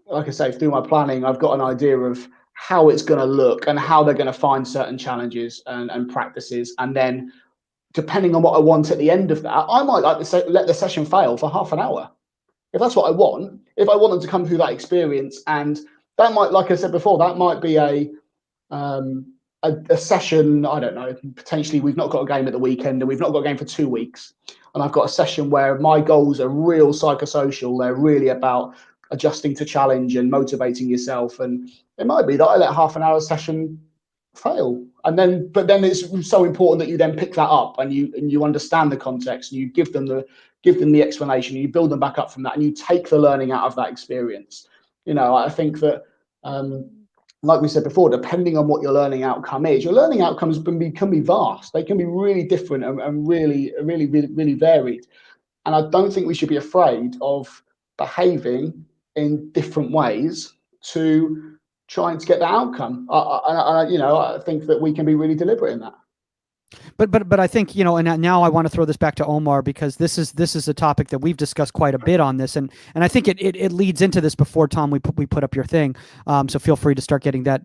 like I say, through my planning, I've got an idea of how it's going to look and how they're going to find certain challenges and practices. And then depending on what I want at the end of that, I might like to let the session fail for half an hour. If that's what I want, if I want them to come through that experience, and that might, like I said before, that might be a session, I don't know, potentially we've not got a game at the weekend and we've not got a game for 2 weeks. And I've got a session where my goals are real psychosocial. They're really about adjusting to challenge and motivating yourself. And it might be that I let half an hour session fail. But then it's so important that you then pick that up and you understand the context and you give them the explanation, and you build them back up from that, and you take the learning out of that experience. You know, I think that, like we said before, depending on what your learning outcome is, your learning outcomes can be vast. They can be really different and really varied. And I don't think we should be afraid of behaving in different ways to trying to get the outcome. I think that we can be really deliberate in that. But I think, you know, and now I want to throw this back to Omar, because this is a topic that we've discussed quite a bit on this, and I think it leads into this before, Tom, we put up your thing, so feel free to start getting that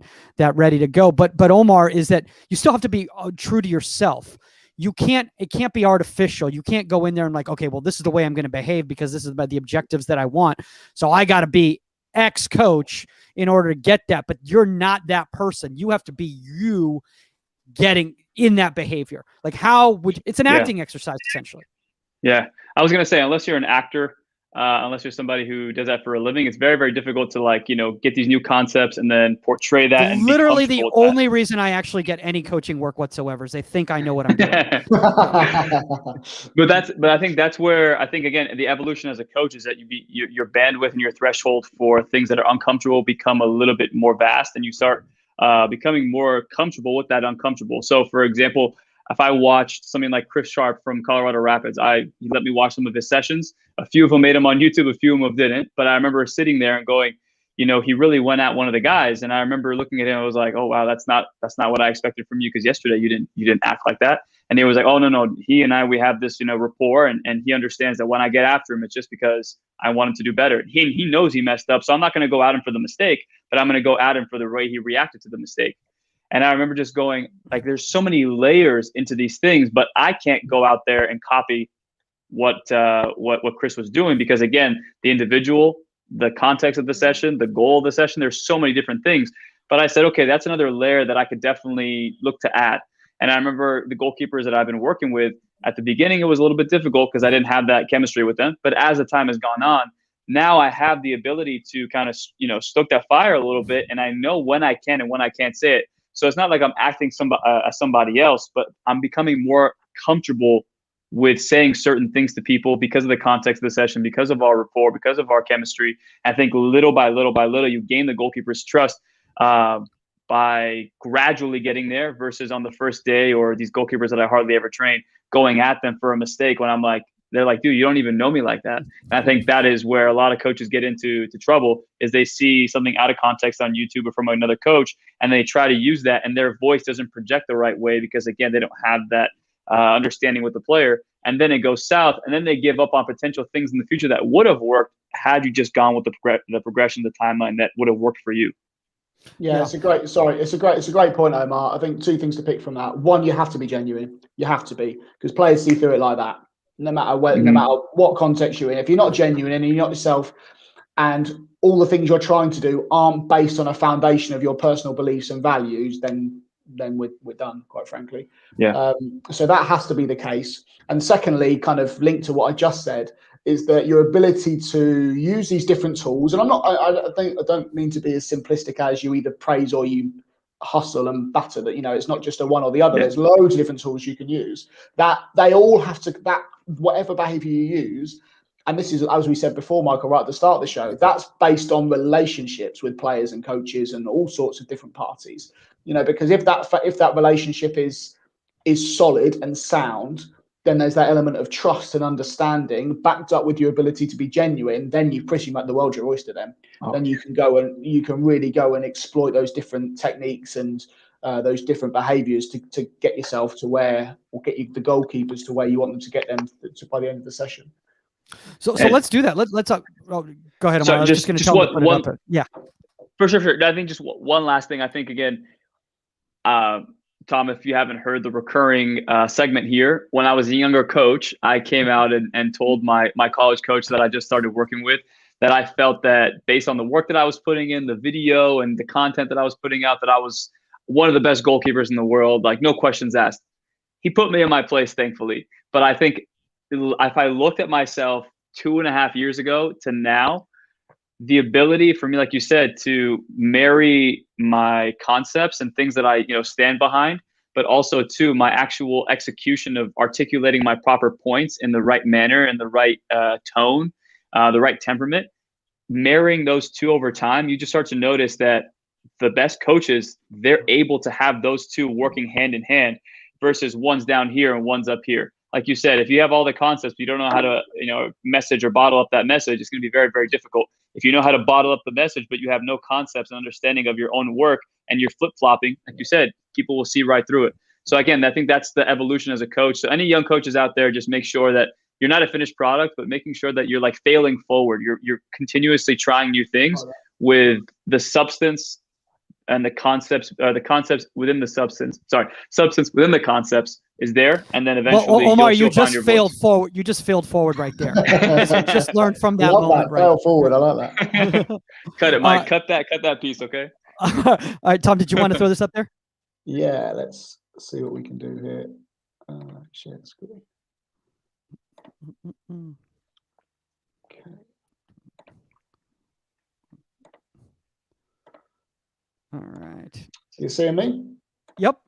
ready to go. But Omar, is that you still have to be true to yourself. It can't be artificial. You can't go in there and like, okay, well, this is the way I'm going to behave because this is about the objectives that I want. So I got to be X coach in order to get that, but you're not that person. You have to be you getting in that behavior. Like it's an acting exercise essentially. Yeah. I was going to say, unless you're an actor, unless you're somebody who does that for a living, it's very, very difficult to get these new concepts and then portray that. And literally the only reason I actually get any coaching work whatsoever is they think I know what I'm doing. But I think that's where again, the evolution as a coach is that your bandwidth and your threshold for things that are uncomfortable become a little bit more vast, and you start becoming more comfortable with that uncomfortable. So for example, if I watched something like Chris Sharp from Colorado Rapids, he let me watch some of his sessions. A few of them made them on YouTube, a few of them didn't. But I remember sitting there and going, he really went at one of the guys, and I remember looking at him. I was like, "Oh wow, that's not what I expected from you, because yesterday you didn't act like that." And he was like, "Oh no, he and we have this rapport, and he understands that when I get after him, it's just because I want him to do better. He knows he messed up, so I'm not going to go at him for the mistake, but I'm going to go at him for the way he reacted to the mistake." And I remember just going, like, there's so many layers into these things, but I can't go out there and copy what Chris was doing, because again, the individual, the context of the session, the goal of the session, there's so many different things. But I said, okay, that's another layer that I could definitely look to add. And I remember the goalkeepers that I've been working with, at the beginning, it was a little bit difficult because I didn't have that chemistry with them. But as the time has gone on, now I have the ability to kind of, stoke that fire a little bit. And I know when I can and when I can't say it. So it's not like I'm acting as somebody else, but I'm becoming more comfortable with saying certain things to people because of the context of the session, because of our rapport, because of our chemistry. I think little by little, you gain the goalkeeper's trust by gradually getting there, versus on the first day, or these goalkeepers that I hardly ever train, going at them for a mistake when I'm like, they're like, dude, you don't even know me like that. And I think that is where a lot of coaches get into trouble, is they see something out of context on YouTube or from another coach, and they try to use that, and their voice doesn't project the right way because, again, they don't have that understanding with the player. And then it goes south, and then they give up on potential things in the future that would have worked had you just gone with the progression, the timeline that would have worked for you. Yeah, it's a great point, Omar. I think two things to pick from that. One, you have to be genuine. You have to be, because players see through it like that. No matter what context you're in, if you're not genuine and you're not yourself, and all the things you're trying to do aren't based on a foundation of your personal beliefs and values, then we're done, quite frankly. Yeah. So that has to be the case. And secondly, kind of linked to what I just said, is that your ability to use these different tools. And I don't mean to be as simplistic as you either praise or you hustle and batter, that it's not just a one or the other. There's loads of different tools you can use, that they all have to, that whatever behavior you use, and this is, as we said before, Michael, right at the start of the show, that's based on relationships with players and coaches and all sorts of different parties, because if that relationship is solid and sound, then there's that element of trust and understanding backed up with your ability to be genuine. Then you've pretty much the world's your oyster. Then you can really go and exploit those different techniques and those different behaviors to get yourself to where, or get you, the goalkeepers, to where you want them to get them to by the end of the session. So let's do that. Let's go ahead. Omar. I was just going to tell you to put it up. Yeah, for sure. I think just one last thing. I think, again, Tom, if you haven't heard the recurring segment here, when I was a younger coach, I came out and told my college coach that I just started working with, that I felt that based on the work that I was putting in, the video and the content that I was putting out, that I was one of the best goalkeepers in the world, like no questions asked. He put me in my place, thankfully. But I think if I looked at myself 2.5 years ago to now, the ability for me, like you said, to marry my concepts and things that I stand behind, but also to my actual execution of articulating my proper points in the right manner and the right tone, the right temperament, marrying those two over time, you just start to notice that the best coaches, they're able to have those two working hand in hand, versus one's down here and one's up here. Like you said, if you have all the concepts, you don't know how to, message or bottle up that message, it's going to be very, very difficult. If you know how to bottle up the message, but you have no concepts and understanding of your own work, and you're flip-flopping, like you said, people will see right through it. So again, I think that's the evolution as a coach. So any young coaches out there, just make sure that you're not a finished product, but making sure that you're like failing forward. You're continuously trying new things with the substance and the concepts within the substance. Sorry, substance within the concepts is there, and then eventually Omar, you'll you just find your failed voice. forward. You just failed forward right there. Just learn from that Love moment, that. right? Fail forward. I like that. Cut it, Mike. Cut that piece, okay? All right, Tom, did you want to throw this up there? Yeah, let's see what we can do here. Share the screen. Okay. All right. So you seeing me? Yep.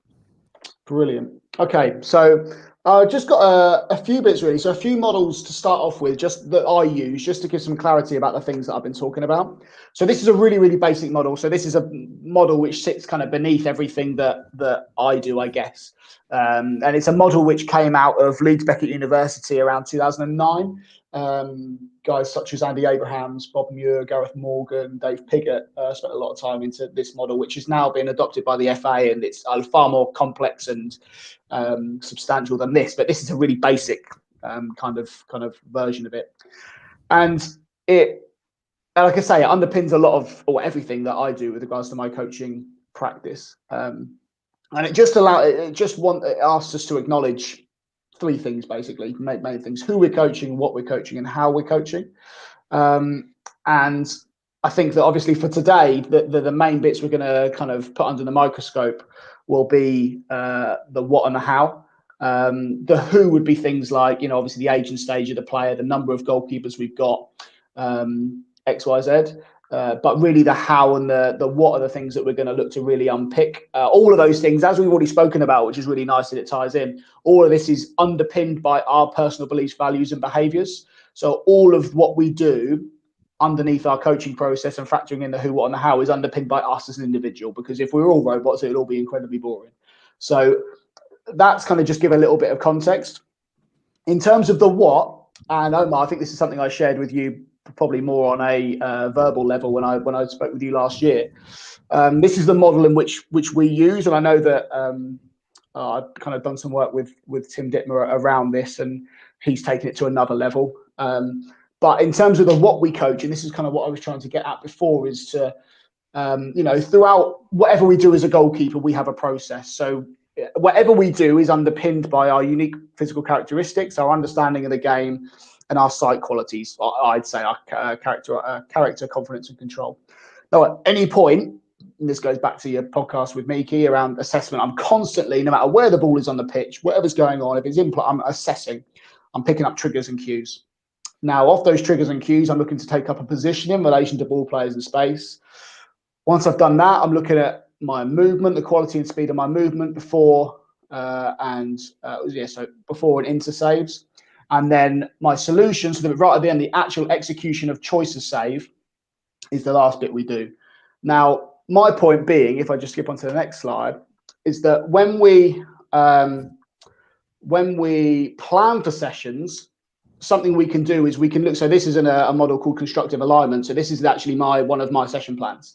Brilliant. Okay, so I just got a few bits really. So a few models to start off with, just that I use, just to give some clarity about the things that I've been talking about. So this is a really, really basic model. So this is a model which sits kind of beneath everything that I do, I guess. And it's a model which came out of Leeds Beckett University around 2009. Guys such as Andy Abrahams, Bob Muir, Gareth Morgan, Dave Piggott spent a lot of time into this model, which has now been adopted by the FA, and it's far more complex and substantial than this. But this is a really basic kind of version of it, and it, like I say, it underpins a lot of or everything that I do with regards to my coaching practice, and it asks us to acknowledge three things, basically, main things: who we're coaching, what we're coaching, and how we're coaching. And I think that obviously for today, the main bits we're going to kind of put under the microscope will be the what and the how. The who would be things like, obviously the age and stage of the player, the number of goalkeepers we've got, X, Y, Z. But really the how and the what are the things that we're going to look to really unpick. All of those things, as we've already spoken about, which is really nice that it ties in, all of this is underpinned by our personal beliefs, values and behaviours. So all of what we do underneath our coaching process and factoring in the who, what and the how is underpinned by us as an individual, because if we're all robots, it'll all be incredibly boring. So that's kind of just give a little bit of context. In terms of the what, and Omar, I think this is something I shared with you probably more on a verbal level when I spoke with you last year. This is the model in which we use, and I know that I've kind of done some work with Tim Dittmer around this, and he's taken it to another level. But in terms of the what we coach, and this is kind of what I was trying to get at before, is to throughout whatever we do as a goalkeeper, we have a process. So whatever we do is underpinned by our unique physical characteristics, our understanding of the game, and our sight qualities. I'd say our character, confidence, and control. Now, at any point, and this goes back to your podcast with Miki around assessment, I'm constantly, no matter where the ball is on the pitch, whatever's going on, if it's input, I'm assessing. I'm picking up triggers and cues. Now, off those triggers and cues, I'm looking to take up a position in relation to ball players in space. Once I've done that, I'm looking at my movement, the quality and speed of my movement before and into saves. And then my solution, so that right at the end, the actual execution of choice of save is the last bit we do. Now, my point being, if I just skip on to the next slide, is that when we plan for sessions, something we can do is we can look. So this is a model called Constructive Alignment. So this is actually one of my session plans,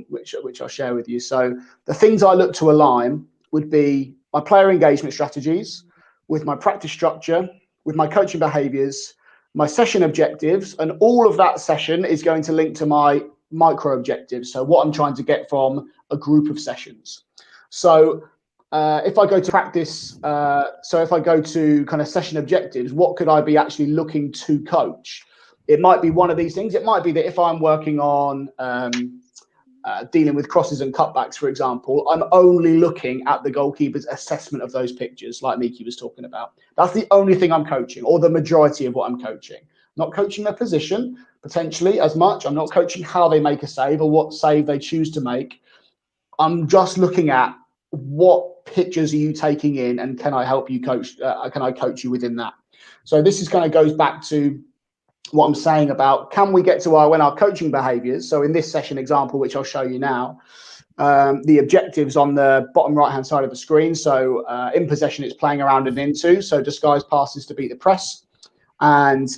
which I'll share with you. So the things I look to align would be my player engagement strategies with my practice structure, with my coaching behaviors, my session objectives, and all of that session is going to link to my micro objectives. So what I'm trying to get from a group of sessions. So if I go to practice, if I go to kind of session objectives, what could I be actually looking to coach? It might be one of these things. It might be that if I'm working on dealing with crosses and cutbacks, for example, I'm only looking at the goalkeeper's assessment of those pictures, like Miki was talking about. That's the only thing I'm coaching, or the majority of what I'm coaching. Not coaching their position, potentially, as much. I'm not coaching how they make a save or what save they choose to make. I'm just looking at what pictures are you taking in, and can I help you coach? Can I coach you within that? So this is kind of goes back to what I'm saying about, can we get to our coaching behaviors? So in this session example, which I'll show you now, the objectives on the bottom right hand side of the screen. So in possession, it's playing around and into. So disguise passes to beat the press, and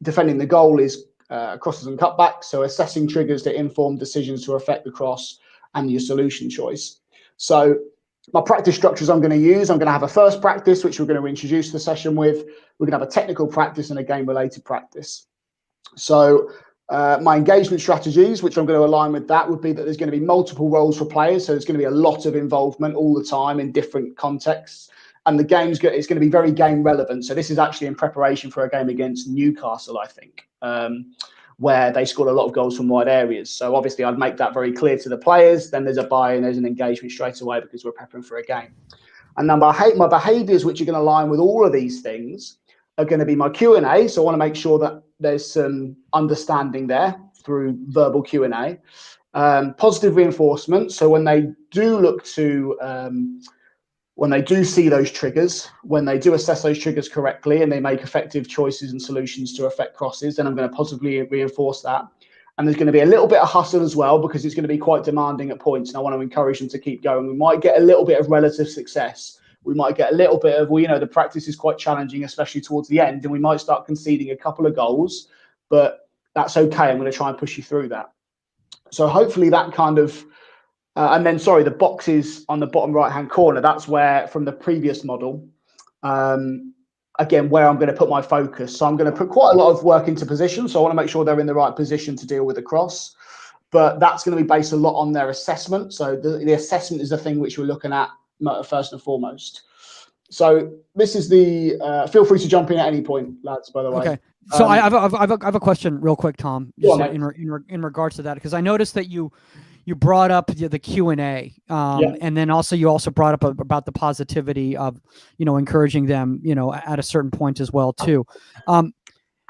defending the goal is crosses and cutbacks. So assessing triggers to inform decisions to affect the cross and your solution choice. So my practice structures I'm going to use, I'm going to have a first practice, which we're going to introduce the session with. We're going to have a technical practice and a game-related practice. So My engagement strategies, which I'm going to align with that, would be that there's going to be multiple roles for players. So there's going to be a lot of involvement all the time in different contexts. And the game's it's going to be very game relevant. So this is actually in preparation for a game against Newcastle, I think, where they scored a lot of goals from wide areas. So obviously I'd make that very clear to the players. Then there's a buy-in, there's an engagement straight away because we're preparing for a game. And then my behaviours, which are going to align with all of these things, are going to be my Q&A. So I want to make sure that there's some understanding there through verbal Q&A. Positive reinforcement. So when they do look to, when they do see those triggers, when they do assess those triggers correctly and they make effective choices and solutions to affect crosses, then I'm going to positively reinforce that. And there's going to be a little bit of hustle as well, because it's going to be quite demanding at points. And I want to encourage them to keep going. We might get a little bit of relative success. We might get a little bit of, well, you know, the practice is quite challenging, especially towards the end. And we might start conceding a couple of goals, but that's okay. I'm going to try and push you through that. So hopefully that kind of, and then, sorry, the boxes on the bottom right-hand corner, that's where, from the previous model, again, where I'm going to put my focus. So I'm going to put quite a lot of work into position. So I want to make sure they're in the right position to deal with the cross. But that's going to be based a lot on their assessment. So the assessment is the thing which we're looking at first and foremost. So this is the, feel free to jump in at any point, lads, by the way. Okay. So I have a question real quick, Tom, just in regards to that, because I noticed that you brought up the Q&A, and then you also brought up about the positivity of, encouraging them, at a certain point as well too.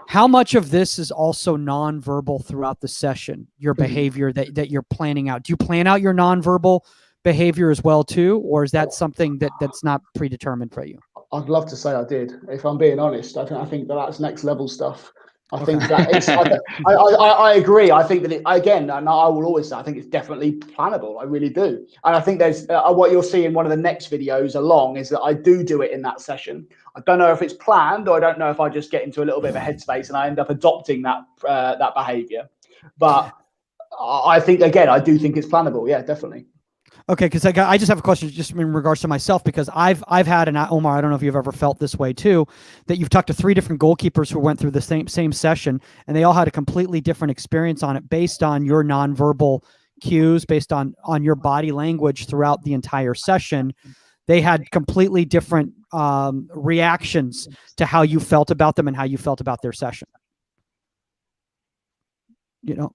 How much of this is also nonverbal throughout the session, your behavior that you're planning out? Do you plan out your nonverbal behavior as well too, or is that something that's not predetermined for you? I'd love to say I did. If I'm being honest, I think that's next level stuff. I think that it's, I agree. I think that again, and I will always say, I think it's definitely plannable. I really do. And I think there's what you'll see in one of the next videos along is that I do it in that session. I don't know if it's planned, or I don't know if I just get into a little bit of a headspace and I end up adopting that behavior. But I think, again, I do think it's plannable. Yeah, definitely. Okay, because I just have a question just in regards to myself, because I've had, and Omar, I don't know if you've ever felt this way too, that you've talked to 3 different goalkeepers who went through the same session, and they all had a completely different experience on it based on your nonverbal cues, based on your body language throughout the entire session. They had completely different reactions to how you felt about them and how you felt about their session. Yeah.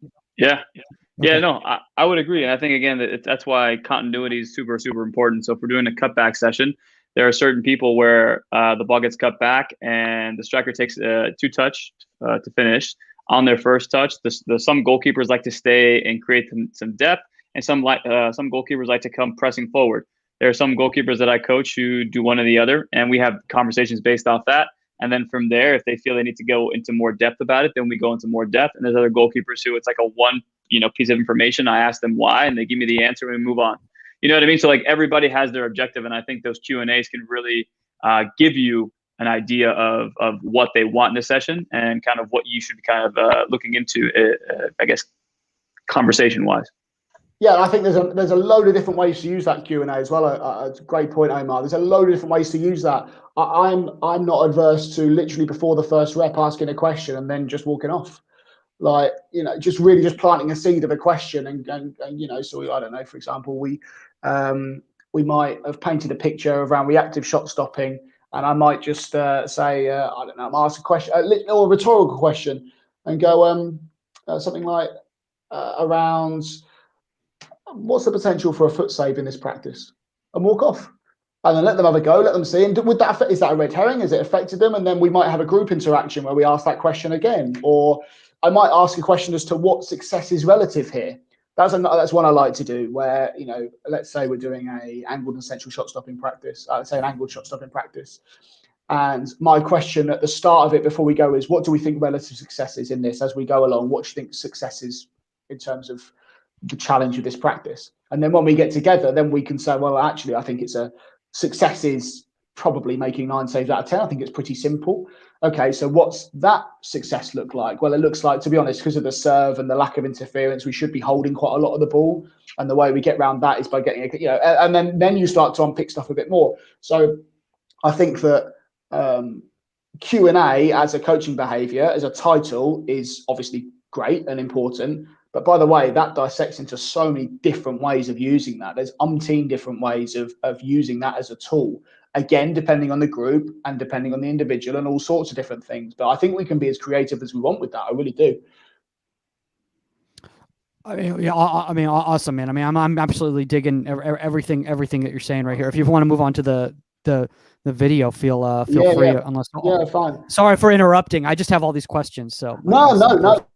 Okay. Yeah, no, I would agree. And I think, again, that's why continuity is super, super important. So if we're doing a cutback session, there are certain people where the ball gets cut back and the striker takes 2 touch to finish. On their first touch, some goalkeepers like to stay and create some depth, and some goalkeepers like to come pressing forward. There are some goalkeepers that I coach who do one or the other, and we have conversations based off that. And then from there, if they feel they need to go into more depth about it, then we go into more depth. And there's other goalkeepers who it's like a one piece of information. I ask them why, and they give me the answer, and we move on. You know what I mean? So like everybody has their objective, and I think those Q&As can really give you an idea of what they want in the session and kind of what you should be kind of looking into, I guess, conversation-wise. Yeah, I think there's a load of different ways to use that Q&A as well. It's a great point, Omar. There's a load of different ways to use that. I'm not adverse to literally before the first rep asking a question and then just walking off. Like, just really just planting a seed of a question and so I don't know, for example, we might have painted a picture around reactive shot stopping, and I might just say, I don't know, I'm ask a question or a rhetorical question and go something like around what's the potential for a foot save in this practice, and walk off. And then let them have a go, let them see. And would that affect, is that a red herring? Has it affected them? And then we might have a group interaction where we ask that question again. Or I might ask a question as to what success is relative here. That's one I like to do, where, let's say we're doing a angled and central shot stopping practice. Say an angled shot stopping practice. And my question at the start of it before we go is, what do we think relative success is in this as we go along? What do you think success is in terms of the challenge of this practice? And then when we get together, then we can say, well, actually, I think success is probably making 9 saves out of 10. I think it's pretty simple. Okay, so what's that success look like? Well, it looks like, to be honest, because of the serve and the lack of interference, we should be holding quite a lot of the ball. And the way we get around that is by getting, and then you start to unpick stuff a bit more. So I think that Q&A as a coaching behavior, as a title, is obviously great and important. But by the way, that dissects into so many different ways of using that. There's umpteen different ways of using that as a tool. Again, depending on the group and depending on the individual and all sorts of different things. But I think we can be as creative as we want with that. I really do. I mean, awesome, man. I mean, I'm absolutely digging everything that you're saying right here. If you want to move on to the video, feel free. Yeah. Unless Fine. Sorry for interrupting. I just have all these questions. So no.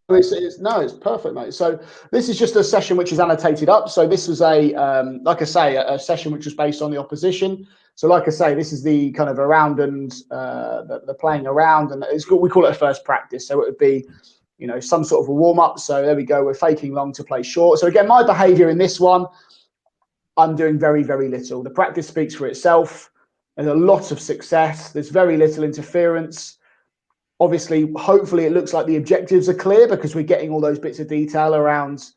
It's perfect, mate. So this is just a session which is annotated up. So this was like I say, a session which was based on the opposition. So like I say, this is the kind of around and the playing around, and we call it a first practice. So it would be, some sort of a warm up. So there we go. We're faking long to play short. So again, my behaviour in this one, I'm doing very, very little. The practice speaks for itself. There's a lot of success. There's very little interference. Obviously, hopefully it looks like the objectives are clear because we're getting all those bits of detail around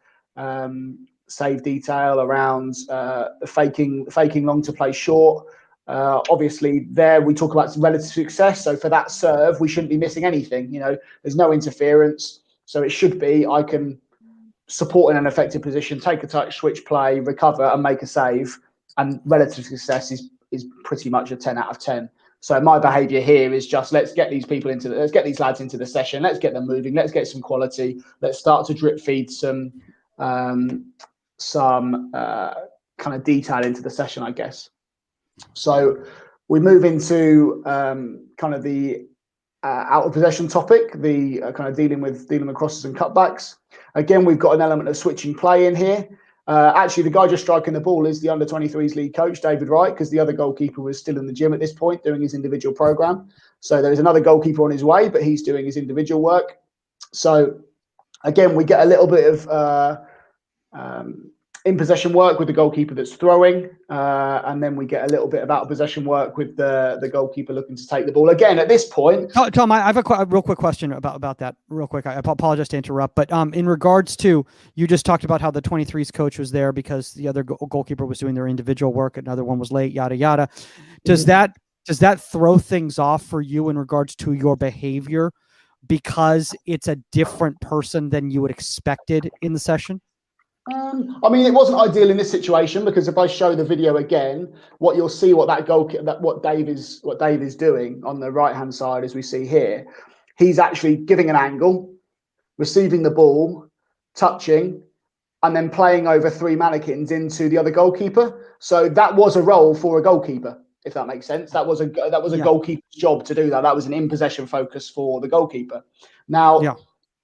save detail, around faking long to play short. Obviously, there we talk about relative success. So for that serve, we shouldn't be missing anything. There's no interference. So it should be I can support in an effective position, take a touch, switch play, recover, and make a save. And relative success is pretty much a 10 out of 10. So my behaviour here is just let's get these lads into the session. Let's get them moving. Let's get some quality. Let's start to drip feed some kind of detail into the session, I guess. So we move into kind of the out of possession topic, the kind of dealing with crosses and cutbacks. Again, we've got an element of switching play in here. Actually, the guy just striking the ball is the under-23s league coach, David Wright, because the other goalkeeper was still in the gym at this point doing his individual program. So there is another goalkeeper on his way, but he's doing his individual work. So again, we get a little bit of in possession work with the goalkeeper that's throwing, and then we get a little bit of out of possession work with the goalkeeper looking to take the ball. Again, at this point, Tom, I have a real quick question about that. Real quick, I apologize to interrupt, but in regards to you just talked about how the 23s coach was there because the other goalkeeper was doing their individual work, another one was late, yada yada. Does that throw things off for you in regards to your behavior because it's a different person than you would expected in the session? I mean, it wasn't ideal in this situation because if I show the video again, what you'll see, what Dave is doing on the right hand side, as we see here, he's actually giving an angle, receiving the ball, touching, and then playing over three mannequins into the other goalkeeper. So that was a role for a goalkeeper, if that makes sense. That was a goalkeeper's job to do that. That was an in possession focus for the goalkeeper. Now.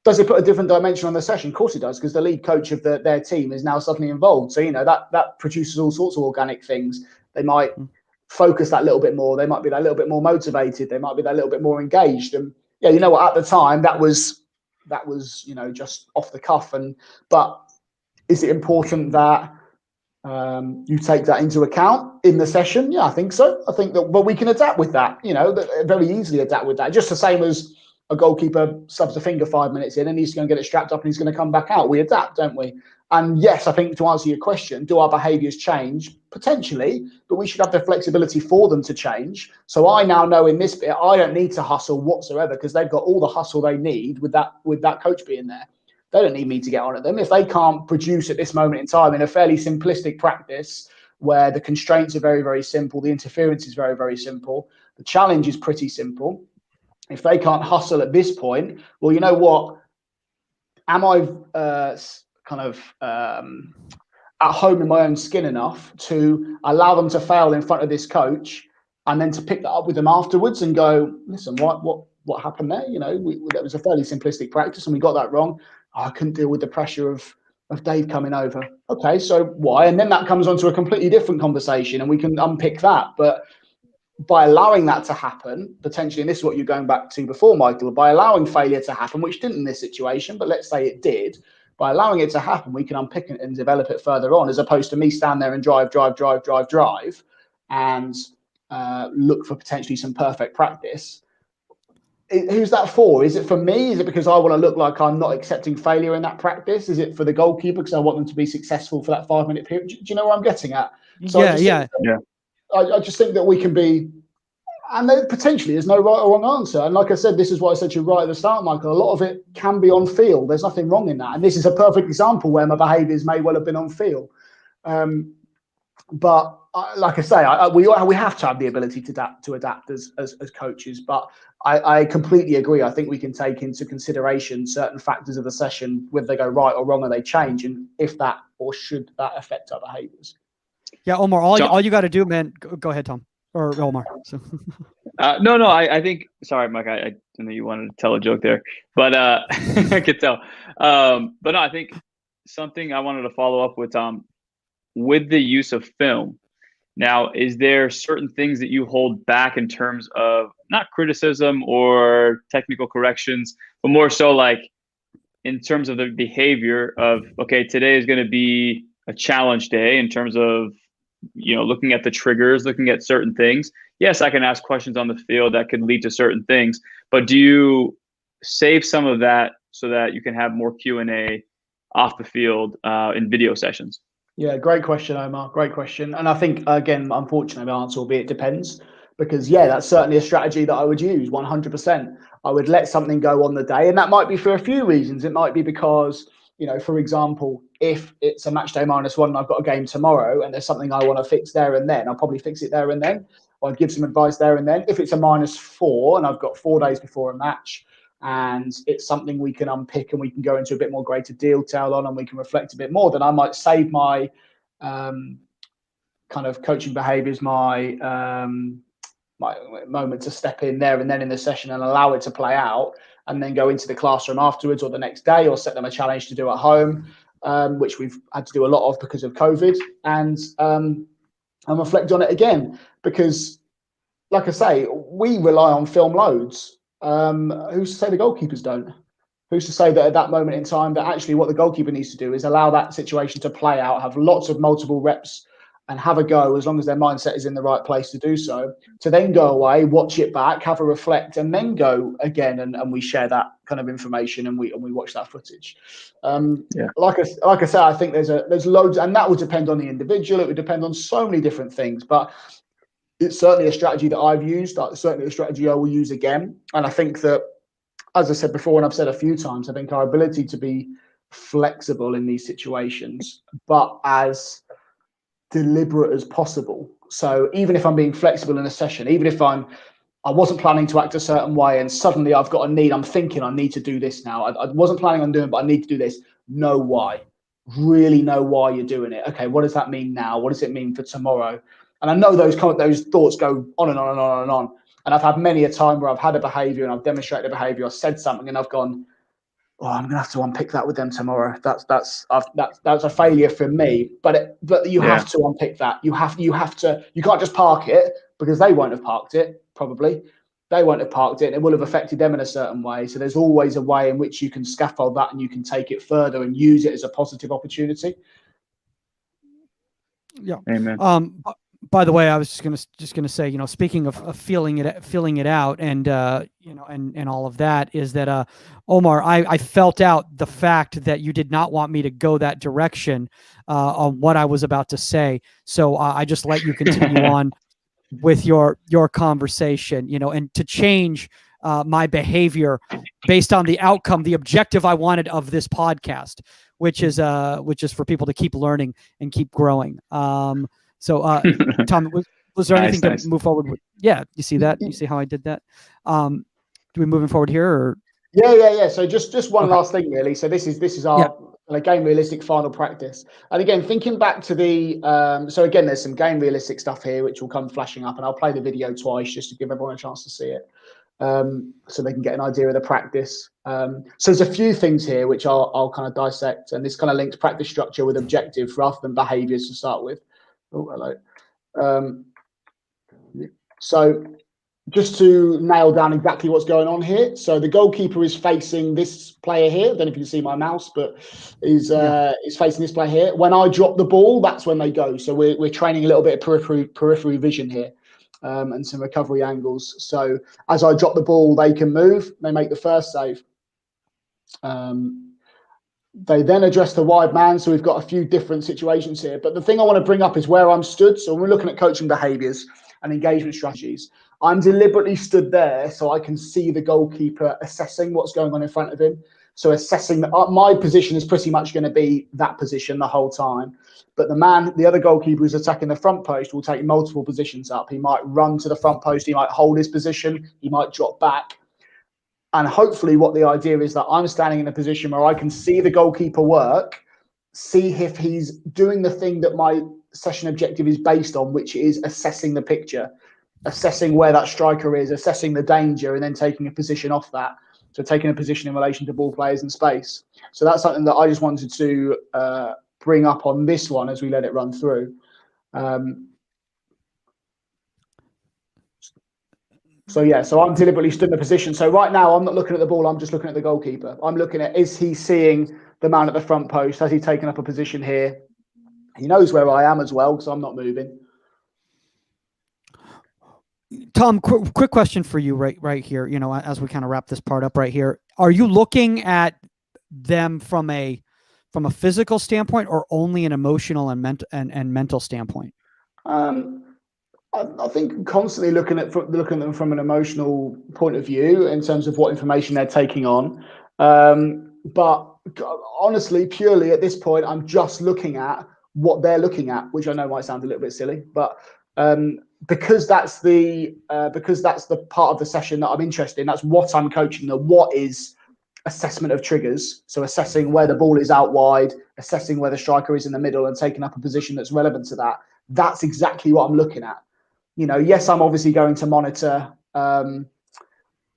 Does it put a different dimension on the session? Of course it does, because the lead coach of their team is now suddenly involved. So, that produces all sorts of organic things. They might focus that little bit more. They might be that little bit more motivated. They might be that little bit more engaged. And yeah, you know what? At the time, that was just off the cuff. But is it important that you take that into account in the session? Yeah, I think so. I think that, but we can adapt with that. Very easily adapt with that. Just the same as a goalkeeper subs a finger 5 minutes in and he's going to get it strapped up and he's going to come back out. We adapt, don't we? And yes, I think to answer your question, do our behaviours change? Potentially, but we should have the flexibility for them to change. So I now know in this bit, I don't need to hustle whatsoever because they've got all the hustle they need with that coach being there. They don't need me to get on at them. If they can't produce at this moment in time in a fairly simplistic practice where the constraints are very, very simple, the interference is very, very simple, the challenge is pretty simple. If they can't hustle at this point, well, you know what? Am I at home in my own skin enough to allow them to fail in front of this coach and then to pick that up with them afterwards and go, listen, what happened there? That was a fairly simplistic practice and we got that wrong. I couldn't deal with the pressure of Dave coming over. Okay, so why? And then that comes onto a completely different conversation and we can unpick that. But by allowing that to happen, potentially, and this is what you're going back to before, Michael, by allowing failure to happen, which didn't in this situation, but let's say it did, by allowing it to happen, we can unpick it and develop it further on, as opposed to me stand there and drive, and look for potentially some perfect practice. Who's that for? Is it for me? Is it because I want to look like I'm not accepting failure in that practice? Is it for the goalkeeper because I want them to be successful for that 5 minute period? Do you know what I'm getting at? So I just think that we can be, And there potentially is no right or wrong answer. And like I said, this is what I said to you right at the start, Michael. A lot of it can be on field. There's nothing wrong in that. And this is a perfect example where my behaviours may well have been on field. But like I say, we have to have the ability to adapt as coaches. But I completely agree. I think we can take into consideration certain factors of the session, whether they go right or wrong, or they change, and if that or should that affect our behaviours. Yeah, Omar, all you got to do, man. Go ahead, Tom. Or Omar. So. No. I think. Sorry, Mike. I know you wanted to tell a joke there, but I could tell. But no, I think something I wanted to follow up with with the use of film. Now, is there certain things that you hold back in terms of not criticism or technical corrections, but more so like in terms of the behavior of, okay, today is going to be a challenge day in terms of, looking at the triggers, looking at certain things. Yes, I can ask questions on the field that could lead to certain things, but do you save some of that so that you can have more Q&A off the field in video sessions? Yeah, great question, Omar. Great question. And I think, again, unfortunately, the answer will be it depends. Because, yeah, that's certainly a strategy that I would use 100%. I would let something go on the day. And that might be for a few reasons. It might be because, for example, if it's a match day -1 and I've got a game tomorrow and there's something I want to fix there and then, I'll probably fix it there and then. Or I'd give some advice there and then. If it's a -4 and I've got 4 days before a match and it's something we can unpick and we can go into a bit more greater detail on and we can reflect a bit more, then I might save my kind of coaching behaviours, my moment to step in there and then in the session and allow it to play out, and then go into the classroom afterwards or the next day, or set them a challenge to do at home, which we've had to do a lot of because of COVID, and reflect on it again. Because, like I say, we rely on film loads. Who's to say the goalkeepers don't? Who's to say that at that moment in time that actually what the goalkeeper needs to do is allow that situation to play out, have lots of multiple reps and have a go, as long as their mindset is in the right place to do so, to then go away, watch it back, have a reflect, and then go again, and we share that kind of information and we watch that footage. Like I said, I think there's loads, and that would depend on the individual. It would depend on so many different things, but it's certainly a strategy that I've used. That's certainly a strategy I will use again. And I think that, as I said before, and I've said a few times, I think our ability to be flexible in these situations, but as deliberate as possible. So even if I'm being flexible in a session, even if I wasn't planning to act a certain way and suddenly I've got a need, I'm thinking I need to do this now. I wasn't planning on doing it, but I need to do this. Know why. Really know why you're doing it. Okay, what does that mean now? What does it mean for tomorrow? And I know those thoughts go on and on and on and on. And I've had many a time where I've had a behaviour and I've demonstrated a behaviour, I've said something and I've gone, oh, I'm gonna have to unpick that with them tomorrow. That's a failure for me. But you have to unpick that. You have to. You can't just park it, because they won't have parked it. Probably they won't have parked it, and it will have affected them in a certain way. So there's always a way in which you can scaffold that and you can take it further and use it as a positive opportunity. Yeah. Amen. By the way, I was just gonna say, speaking of feeling it out, and and all of that, is that Omar, I felt out the fact that you did not want me to go that direction on what I was about to say, so I just let you continue on with your conversation, and to change my behavior based on the outcome, the objective I wanted of this podcast, which is for people to keep learning and keep growing. So, Tom, was there anything to move forward with? Yeah, you see that? You see how I did that? Do we moving forward here, or? Yeah. So just one last thing, really. So this is our game realistic final practice. And again, thinking back to the so again, there's some game realistic stuff here which will come flashing up, and I'll play the video twice just to give everyone a chance to see it, so they can get an idea of the practice. So there's a few things here which I'll kind of dissect, and this kind of links practice structure with objective rather than behaviours to start with. Oh, hello. So just to nail down exactly what's going on here. So the goalkeeper is facing this player here. I don't know if you can see my mouse, but is facing this player here. When I drop the ball, that's when they go. So we're training a little bit of periphery vision here, and some recovery angles. So as I drop the ball, they can move. They make the first save. They then address the wide man. So we've got a few different situations here. But the thing I want to bring up is where I'm stood. So when we're looking at coaching behaviours and engagement strategies, I'm deliberately stood there so I can see the goalkeeper assessing what's going on in front of him. So assessing my position is pretty much going to be that position the whole time. But the other goalkeeper who's attacking the front post will take multiple positions up. He might run to the front post. He might hold his position. He might drop back. And hopefully what the idea is that I'm standing in a position where I can see the goalkeeper work, see if he's doing the thing that my session objective is based on, which is assessing the picture, assessing where that striker is, assessing the danger, and then taking a position off that. So taking a position in relation to ball players and space. So that's something that I just wanted to bring up on this one as we let it run through. So I'm deliberately stood in a position. So right now, I'm not looking at the ball. I'm just looking at the goalkeeper. I'm looking at, is he seeing the man at the front post? Has he taken up a position here? He knows where I am as well because I'm not moving. Tom, quick question for you right here. You know, as we kind of wrap this part up right here, are you looking at them from a physical standpoint or only an emotional and mental standpoint? I think constantly looking at them from an emotional point of view in terms of what information they're taking on. But honestly, purely at this point, I'm just looking at what they're looking at, which I know might sound a little bit silly, but because that's the part of the session that I'm interested in. That's what I'm coaching. The what is assessment of triggers. So assessing where the ball is out wide, assessing where the striker is in the middle, and taking up a position that's relevant to that. That's exactly what I'm looking at. You know, yes, I'm obviously going to monitor. I'm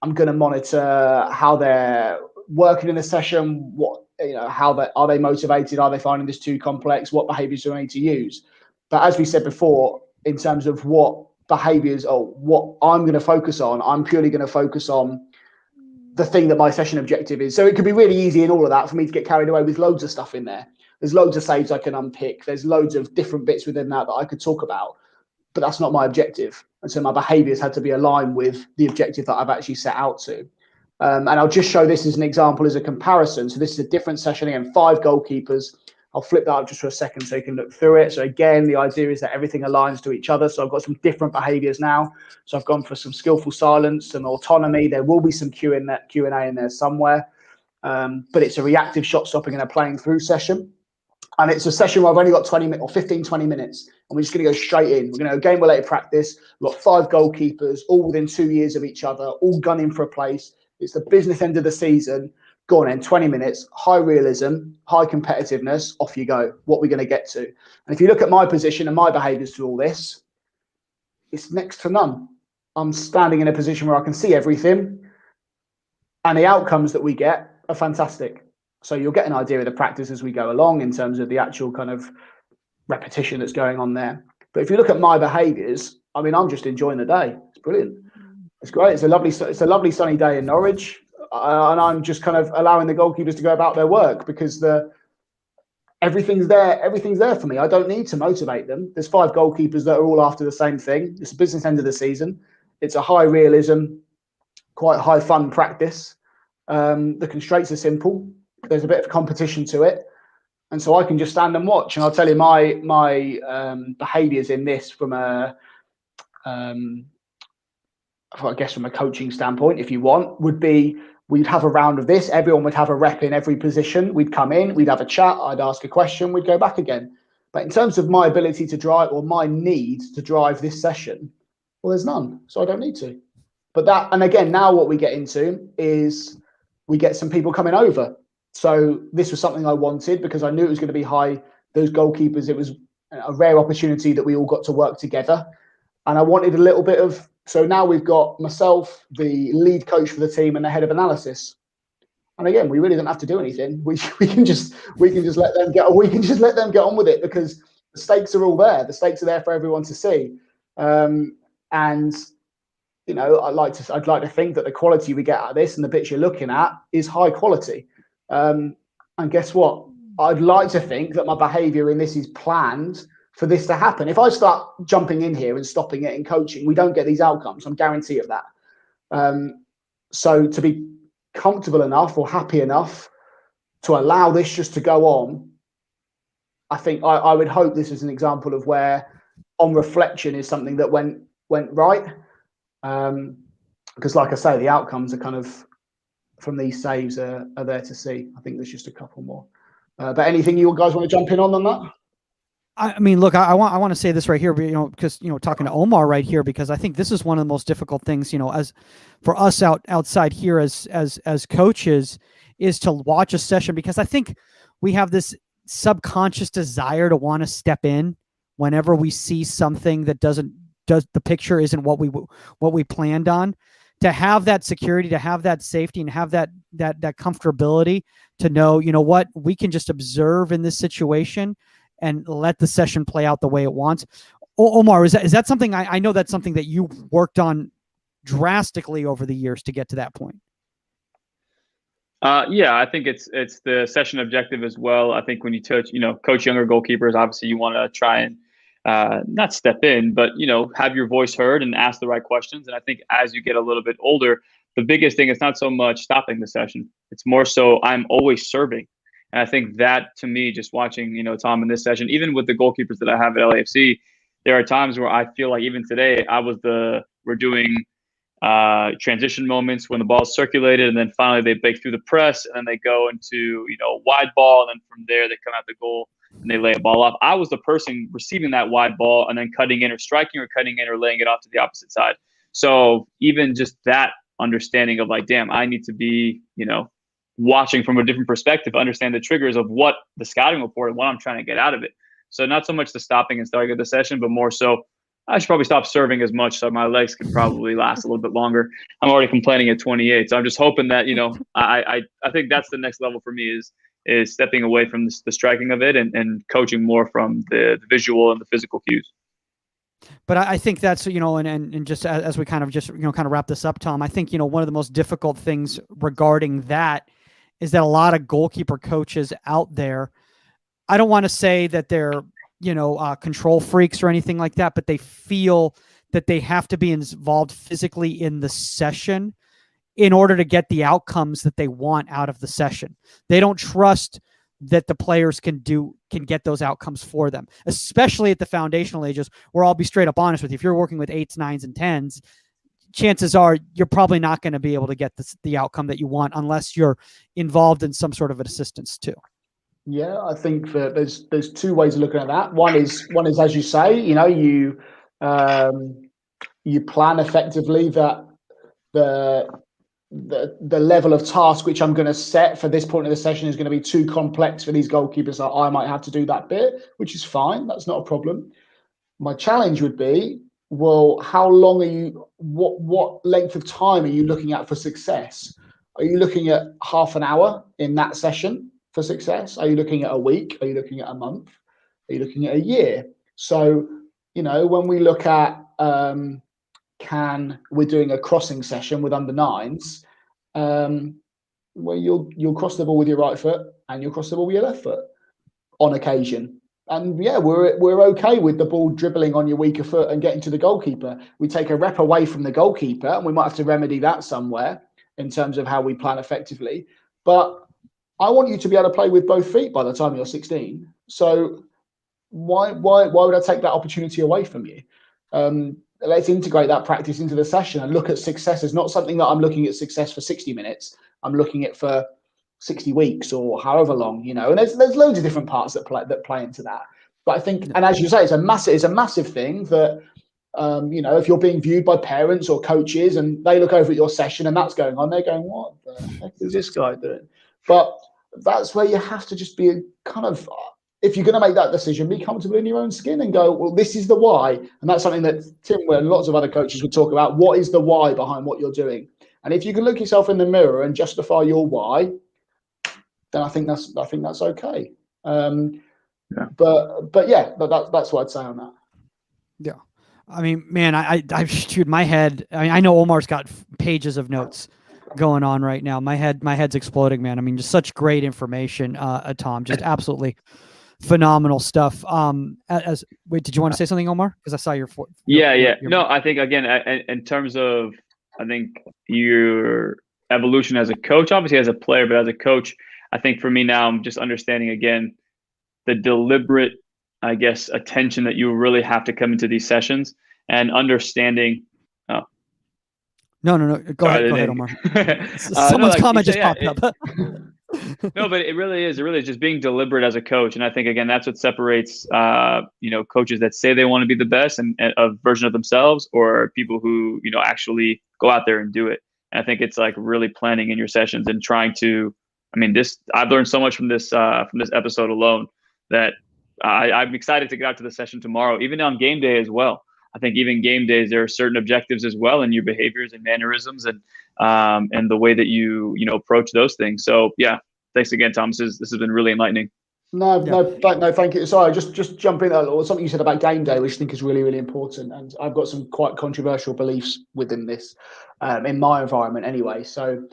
going to monitor how they're working in the session. What, you know, are they motivated? Are they finding this too complex? What behaviours do I need to use? But as we said before, in terms of what behaviours or what I'm going to focus on, I'm purely going to focus on the thing that my session objective is. So it could be really easy in all of that for me to get carried away with loads of stuff in there. There's loads of saves I can unpick. There's loads of different bits within that I could talk about. But that's not my objective. And so my behaviours had to be aligned with the objective that I've actually set out to. And I'll just show this as an example, as a comparison. So this is a different session again, 5 goalkeepers. I'll flip that up just for a second so you can look through it. So again, the idea is that everything aligns to each other. So I've got some different behaviours now. So I've gone for some skillful silence, some autonomy. There will be some Q&A in there somewhere. But it's a reactive shot stopping and a playing through session. And it's a session where I've only got 20 or 15, 20 minutes. And we're just going to go straight in. We're going to go game-related practice. We've got 5 goalkeepers, all within 2 years of each other, all gunning for a place. It's the business end of the season. Go on then, 20 minutes, high realism, high competitiveness, off you go. What we're going to get to. And if you look at my position and my behaviours through all this, it's next to none. I'm standing in a position where I can see everything. And the outcomes that we get are fantastic. So you'll get an idea of the practice as we go along in terms of the actual kind of repetition that's going on there. But if you look at my behaviours, I mean, I'm just enjoying the day. It's brilliant. It's great. It's a lovely sunny day in Norwich, and I'm just kind of allowing the goalkeepers to go about their work because everything's there. Everything's there for me. I don't need to motivate them. There's 5 goalkeepers that are all after the same thing. It's a business end of the season. It's a high realism, quite high fun practice. The constraints are simple. There's a bit of competition to it, and so I can just stand and watch. And I'll tell you my behaviours in this from a I guess from a coaching standpoint, if you want, would be we'd have a round of this. Everyone would have a rep in every position. We'd come in, we'd have a chat. I'd ask a question, we'd go back again. But in terms of my ability to drive or my need to drive this session, well, there's none, so I don't need to. But that, and again, now what we get into is we get some people coming over. So this was something I wanted because I knew it was going to be high. Those goalkeepers, it was a rare opportunity that we all got to work together. And I wanted a little bit of, so now we've got myself, the lead coach for the team, and the head of analysis. And again, we really don't have to do anything. We can just let them get on with it because the stakes are all there. The stakes are there for everyone to see. And you know, I'd like to think that the quality we get out of this and the bits you're looking at is high quality. And guess what? I'd like to think that my behaviour in this is planned for this to happen. If I start jumping in here and stopping it in coaching, we don't get these outcomes. I'm guarantee of that. So to be comfortable enough or happy enough to allow this just to go on, I think I would hope this is an example of where on reflection is something that went right. Because like I say, the outcomes are kind of from these saves are there to see. I think there's just a couple more. But anything you guys want to jump in on that? I mean, look, I want to say this right here, because talking to Omar right here, because I think this is one of the most difficult things, as for us outside here as coaches, is to watch a session, because I think we have this subconscious desire to want to step in whenever we see something that the picture isn't what we planned on. To have that security, to have that safety, and have that comfortability to know, what, we can just observe in this situation and let the session play out the way it wants. Omar, is that something, I know that's something that you worked on drastically over the years to get to that point? Yeah, I think it's the session objective as well. I think when you coach younger goalkeepers, obviously you want to try and not step in, but have your voice heard and ask the right questions. And I think as you get a little bit older, the biggest thing is not so much stopping the session. It's more so I'm always serving. And I think that, to me, just watching, Tom, in this session, even with the goalkeepers that I have at LAFC, there are times where I feel like even today, we're doing transition moments when the ball's circulated, and then finally they break through the press, and then they go into, wide ball, and then from there they come out the goal and they lay a ball off. I was the person receiving that wide ball and then cutting in or striking, or cutting in or laying it off to the opposite side. So even just that understanding of like, damn, I need to be, watching from a different perspective, understand the triggers of what the scouting report and what I'm trying to get out of it. So not so much the stopping and starting of the session, but more so I should probably stop serving as much so my legs can probably last a little bit longer. I'm already complaining at 28. So I'm just hoping that, I think that's the next level for me is stepping away from the striking of it and coaching more from the visual and the physical cues. But I think that's, and just as we kind of wrap this up, Tom, I think, one of the most difficult things regarding that is that a lot of goalkeeper coaches out there, I don't want to say that they're, control freaks or anything like that, but they feel that they have to be involved physically in the session in order to get the outcomes that they want out of the session. They don't trust that the players can get those outcomes for them, especially at the foundational ages, where I'll be straight up honest with you. If you're working with 8s, 9s, and 10s, chances are you're probably not going to be able to get the outcome that you want unless you're involved in some sort of an assistance too. Yeah, I think that there's two ways of looking at that. One is as you say, you plan effectively that the level of task which I'm going to set for this point of the session is going to be too complex for these goalkeepers. So I might have to do that bit, which is fine. That's not a problem. My challenge would be, well, how long are you, what length of time are you looking at for success? Are you looking at half an hour in that session for success? Are you looking at a week? Are you looking at a month? Are you looking at a year? So, when we look at, we're doing a crossing session with under 9s, where you'll cross the ball with your right foot and you'll cross the ball with your left foot on occasion. And yeah, we're okay with the ball dribbling on your weaker foot and getting to the goalkeeper. We take a rep away from the goalkeeper, and we might have to remedy that somewhere in terms of how we plan effectively. But I want you to be able to play with both feet by the time you're 16. So why would I take that opportunity away from you? Let's integrate that practice into the session and look at success as not something that I'm looking at success for 60 minutes. I'm looking at for 60 weeks or however long, and there's loads of different parts that play into that. But I think, and as you say, it's a massive thing that, if you're being viewed by parents or coaches and they look over at your session and that's going on, they're going, what the heck is this guy doing? But that's where you have to just be kind of, if you're going to make that decision, be comfortable in your own skin and go, well, this is the why. And that's something that Tim and lots of other coaches would talk about. What is the why behind what you're doing? And if you can look yourself in the mirror and justify your why, then I think that's okay. But yeah, that's what I'd say on that. Yeah. I mean, man, I've chewed my head. I mean, I know Omar's got pages of notes going on right now. My head's exploding, man. I mean, just such great information, Tom. Just absolutely phenomenal stuff. Wait, did you want to say something, Omar? Because I saw your. No, I think again, in terms of, I think your evolution as a coach, obviously as a player, but as a coach, I think for me now, I'm just understanding again the deliberate, I guess, attention that you really have to come into these sessions and understanding. Oh, No. Go ahead, Omar. Someone's comment just popped up. No, but it really is just being deliberate as a coach. And I think, again, that's what separates, coaches that say they want to be the best and a version of themselves, or people who, actually go out there and do it. And I think it's like really planning in your sessions and trying to, I've learned so much from this episode alone that I'm excited to get out to the session tomorrow, even on game day as well. I think even game days, there are certain objectives as well in your behaviors and mannerisms and the way that you approach those things. So yeah, thanks again, Tom. This has been really enlightening. No, thank you. Sorry, just jump in or something you said about game day, which I think is really, really important. And I've got some quite controversial beliefs within this, in my environment anyway. So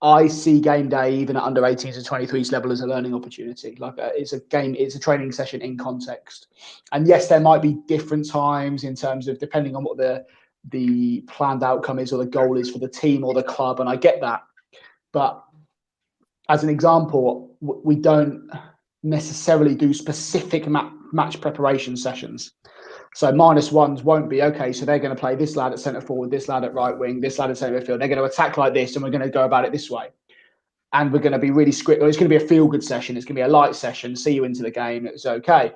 I see game day, even at under 18s and 23s level, as a learning opportunity. Like it's a training session in context. And yes, there might be different times in terms of depending on what the planned outcome is or the goal is for the team or the club. And I get that. But as an example, we don't necessarily do specific match preparation sessions. So -1s won't be, okay, so they're going to play this lad at centre forward, this lad at right wing, this lad at centre midfield. They're going to attack like this, and we're going to go about it this way. And we're going to be really scripted. It's going to be a feel-good session. It's going to be a light session. See you into the game. It's okay.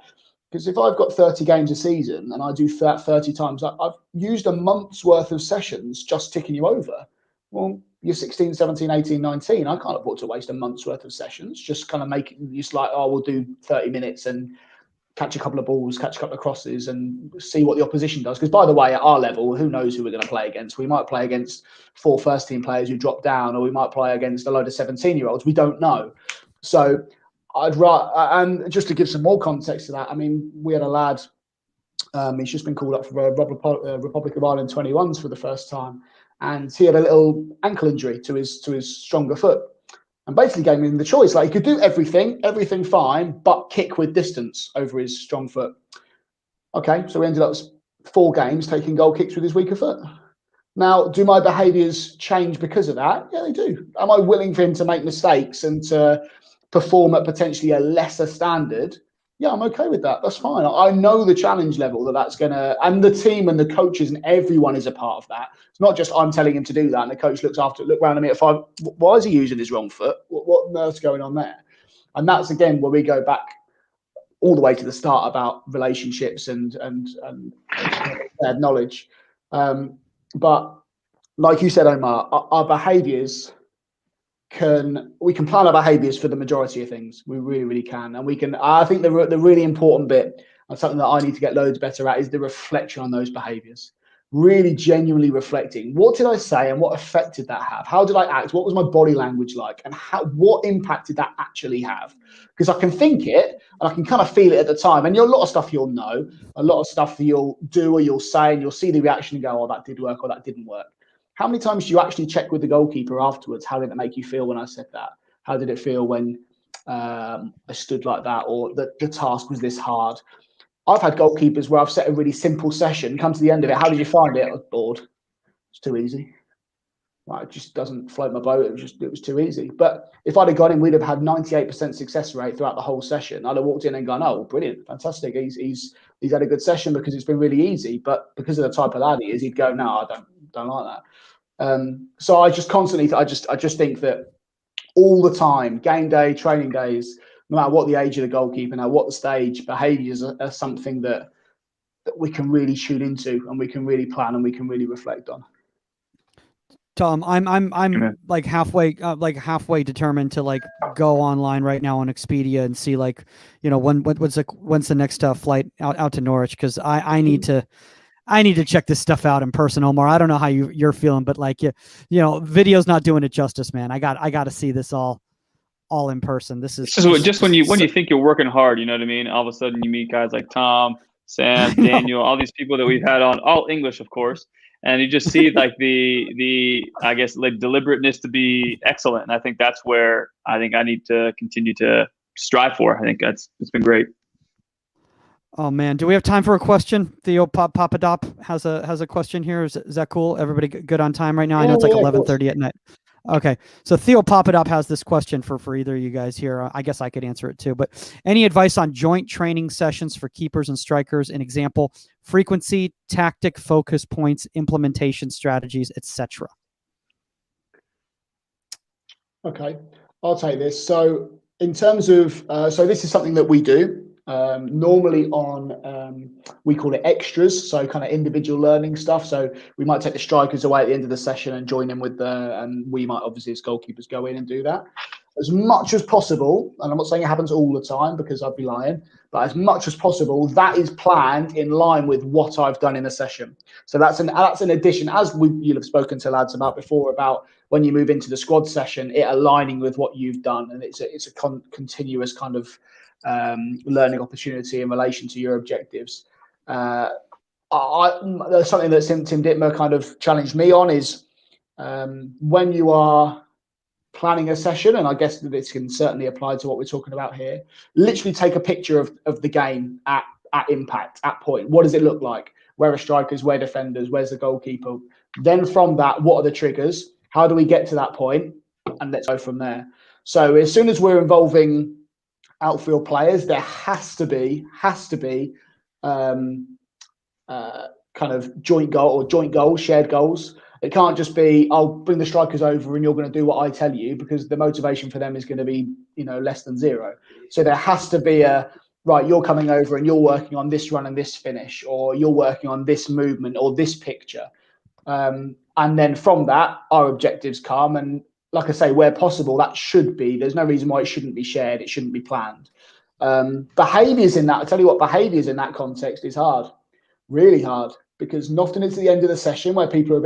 Because if I've got 30 games a season and I do that 30 times, I've used a month's worth of sessions just ticking you over. Well, you're 16, 17, 18, 19. I can't afford to waste a month's worth of sessions. Just kind of make it just like, oh, we'll do 30 minutes and catch a couple of balls, catch a couple of crosses and see what the opposition does. Because by the way, at our level, who knows who we're going to play against? We might play against 4 first-team players who drop down, or we might play against a load of 17-year-olds. We don't know. So I'd rather, and just to give some more context to that, we had a lad, he's just been called up for Republic of Ireland 21s for the first time. And he had a little ankle injury to his stronger foot. And basically gave him the choice. Like, he could do everything fine, but kick with distance over his strong foot. Okay, so we ended up 4 games taking goal kicks with his weaker foot. Now, do my behaviours change because of that? Yeah, they do. Am I willing for him to make mistakes and to perform at potentially a lesser standard? Yeah, I'm okay with that. That's fine. I know the challenge level that's going to, and the team and the coaches and everyone is a part of that. It's not just I'm telling him to do that and the coach look around at me at 5. Why is he using his wrong foot? What on earth's going on there? And that's again where we go back all the way to the start about relationships and shared knowledge. But like you said, Omar, our behaviours we can plan our behaviours for the majority of things. We really, really can. And I think the really important bit, and something that I need to get loads better at, is the reflection on those behaviours. Really genuinely reflecting. What did I say and what effect did that have? How did I act? What was my body language like? And what impact did that actually have? Because I can think it and I can kind of feel it at the time. And a lot of stuff you'll know, a lot of stuff you'll do or you'll say, and you'll see the reaction and go, oh, that did work or that didn't work. How many times do you actually check with the goalkeeper afterwards? How did it make you feel when I said that? How did it feel when I stood like that, or the task was this hard? I've had goalkeepers where I've set a really simple session, come to the end of it. How did you find it? I was bored. It's too easy. Like, it just doesn't float my boat. It was too easy. But if I'd have gone in, we'd have had 98% success rate throughout the whole session. I'd have walked in and gone, oh, brilliant, fantastic. He's had a good session because it's been really easy. But because of the type of lad he is, he'd go, no, I don't like that. So I just constantly, I just think that all the time, game day, training days, no matter what the age of the goalkeeper, no matter what the stage, behaviours are something that we can really tune into and we can really plan and we can really reflect on. Tom, I'm like halfway determined to like go online right now on Expedia and see when's the next flight out to Norwich, because I need to check this stuff out in person, Omar. I don't know how you're feeling, but video's not doing it justice, man. I got to see this all in person. This is just when you think you're working hard, you know what I mean? All of a sudden you meet guys like Tom, Sam, Daniel, all these people that we've had on, all English, of course. And you just see like the I guess like deliberateness to be excellent. And I think that's where I think I need to continue to strive for. I think it's been great. Oh man, do we have time for a question? Theo Papadop has a question here. Is that cool? Everybody good on time right now? I know it's like 11:30 at night. Okay, so Theo Papadop has this question for either of you guys here. I guess I could answer it too. But any advice on joint training sessions for keepers and strikers? An example: frequency, tactic, focus points, implementation strategies, etc. Okay, I'll take this. So in terms of, so this is something that we do normally on, we call it extras. So kind of individual learning stuff. So we might take the strikers away at the end of the session and join in with and we might obviously as goalkeepers go in and do that. As much as possible, and I'm not saying it happens all the time because I'd be lying, but as much as possible, that is planned in line with what I've done in the session. So that's an addition, as you'll have spoken to lads about before, about when you move into the squad session, it aligning with what you've done, and it's a continuous kind of learning opportunity in relation to your objectives. There's something that Tim Dittmer kind of challenged me on is when you are planning a session, and I guess that this can certainly apply to what we're talking about here, literally take a picture of the game at impact, at point. What does it look like? Where are strikers? Where are defenders? Where's the goalkeeper? Then from that, what are the triggers? How do we get to that point? And let's go from there. So as soon as we're involving outfield players, there has to be kind of joint goals, shared goals. It can't just be, I'll bring the strikers over and you're going to do what I tell you, because the motivation for them is going to be, less than zero. So there has to be right, you're coming over and you're working on this run and this finish, or you're working on this movement or this picture. And then from that, our objectives come. And like I say, where possible, that should be, there's no reason why it shouldn't be shared. It shouldn't be planned. Behaviors in that, I tell you what, behaviors in that context is hard, really hard, because often it's the end of the session where people are a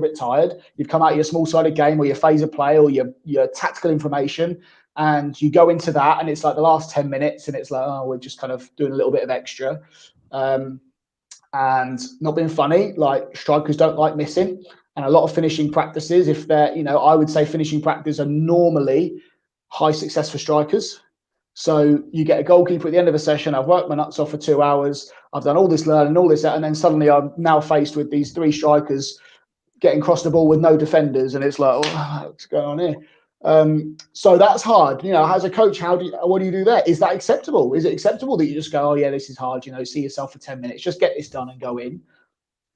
bit tired. You've come out of your small-sided game or your phase of play or your tactical information, and you go into that and it's like the last 10 minutes and it's like, oh, we're just kind of doing a little bit of extra. And not being funny, like strikers don't like missing. And a lot of finishing practices, if they're, I would say finishing practices are normally high success for strikers. So you get a goalkeeper at the end of a session, I've worked my nuts off for 2 hours, I've done all this learning, all this, and then suddenly I'm now faced with these 3 strikers getting across the ball with no defenders, and it's like, oh, what's going on here? So that's hard. As a coach, what do you do there? Is that acceptable? Is it acceptable that you just go, oh yeah, this is hard, see yourself for 10 minutes, just get this done and go in?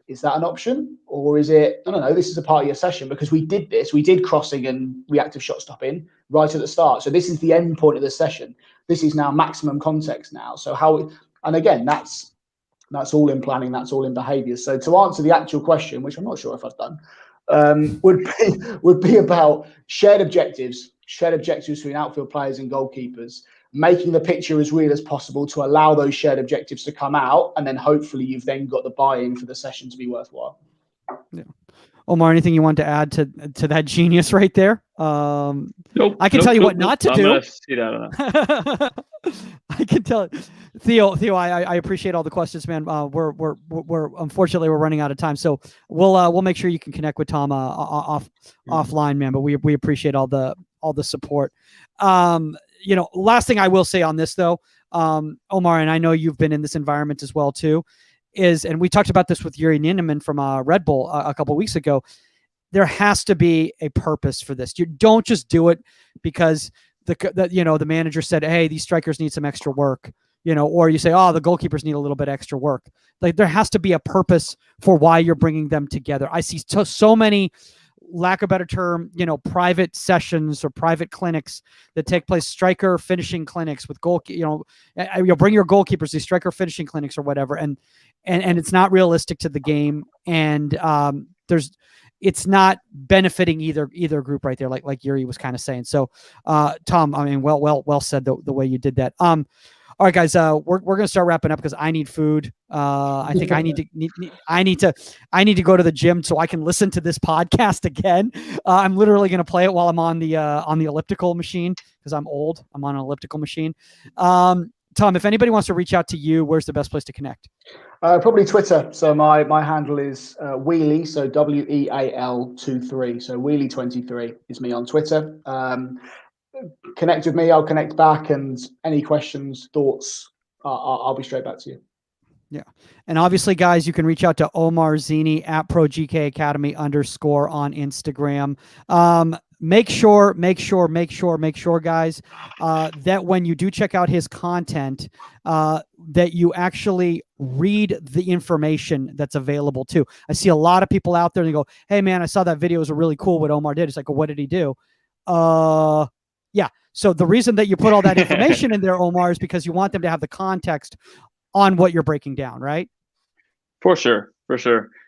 Is that an option? Or is it, I don't know, this is a part of your session because we did crossing and reactive shot stopping right at the start. So this is the end point of the session. This is now maximum context now. So and again, that's all in planning, that's all in behaviors. So to answer the actual question, which I'm not sure if I've done, would be about shared objectives between outfield players and goalkeepers, making the picture as real as possible to allow those shared objectives to come out, and then hopefully you've then got the buy-in for the session to be worthwhile. Yeah. Omar, anything you want to add to that genius right there? Nope. I can tell you what not to do. I can tell Theo, I appreciate all the questions, man. We're unfortunately we're running out of time, so we'll make sure you can connect with Tom offline, man. But we appreciate all the support. Last thing I will say on this though, Omar, and I know you've been in this environment as well too, and we talked about this with Yuri Ninneman from Red Bull a couple of weeks ago. There has to be a purpose for this. You don't just do it because the manager said, hey, these strikers need some extra work, or you say, oh, the goalkeepers need a little bit extra work. Like there has to be a purpose for why you're bringing them together. I see so many, lack of a better term, private sessions or private clinics that take place, striker finishing clinics with you'll bring your goalkeepers, these striker finishing clinics or whatever. And it's not realistic to the game. And it's not benefiting either group right there, like Yuri was kind of saying. So, Tom, I mean, well said the way you did that. All right, guys, we're gonna start wrapping up because I need food. I think I need to go to the gym so I can listen to this podcast again. I'm literally gonna play it while I'm on the elliptical machine because I'm old. I'm on an elliptical machine. Tom, if anybody wants to reach out to you, where's the best place to connect? Probably Twitter. So my handle is Weal, so WEAL23. So Weal23 is me on Twitter. Connect with me, I'll connect back, and any questions, thoughts, I'll be straight back to you. Yeah. And obviously, guys, you can reach out to Omar Zeenni at ProGK Academy _ on Instagram. make sure, guys, that when you do check out his content, that you actually read the information that's available too. I see a lot of people out there and they go, "Hey man, I saw that video. It was really cool what Omar did." It's like, well, what did he do? Yeah. So the reason that you put all that information in there, Omar, is because you want them to have the context on what you're breaking down, right? For sure.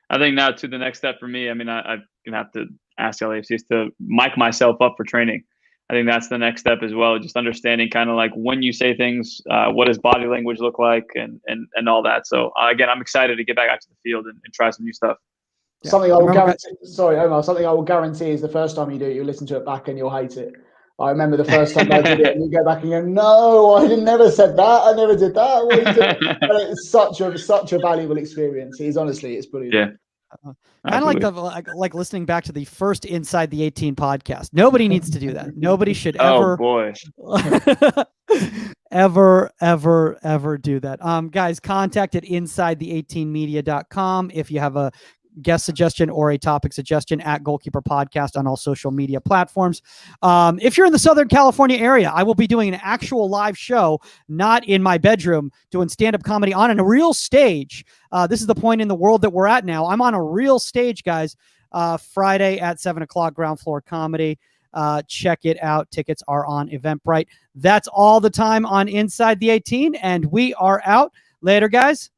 I think now to the next step for me, I mean, I'm gonna have to ask LAFCs to mic myself up for training. I think that's the next step as well. Just understanding kind of like when you say things, what does body language look like, and all that. So again, I'm excited to get back out to the field and try some new stuff. Yeah. Something I will guarantee. Sorry, Omar. Something I will guarantee is the first time you do it, you'll listen to it back and you'll hate it. I remember the first time I did it, and you go back and go, "No, I never said that. I never did that." What are you doing? But it's such a valuable experience. It's brilliant. Yeah. Kind of like listening back to the first Inside the 18 podcast. Nobody needs to do that. Nobody should ever, ever do that. Guys, contact at insidethe18media.com if you have a guest suggestion or a topic suggestion, at Goalkeeper Podcast on all social media platforms. If you're in the Southern California area, I will be doing an actual live show, not in my bedroom, doing stand-up comedy on a real stage. This is the point in the world that we're at now. I'm on a real stage, guys. Friday at 7 o'clock, Ground Floor Comedy. Check it out. Tickets are on Eventbrite. That's all the time on Inside the 18, and we are out. Later, guys.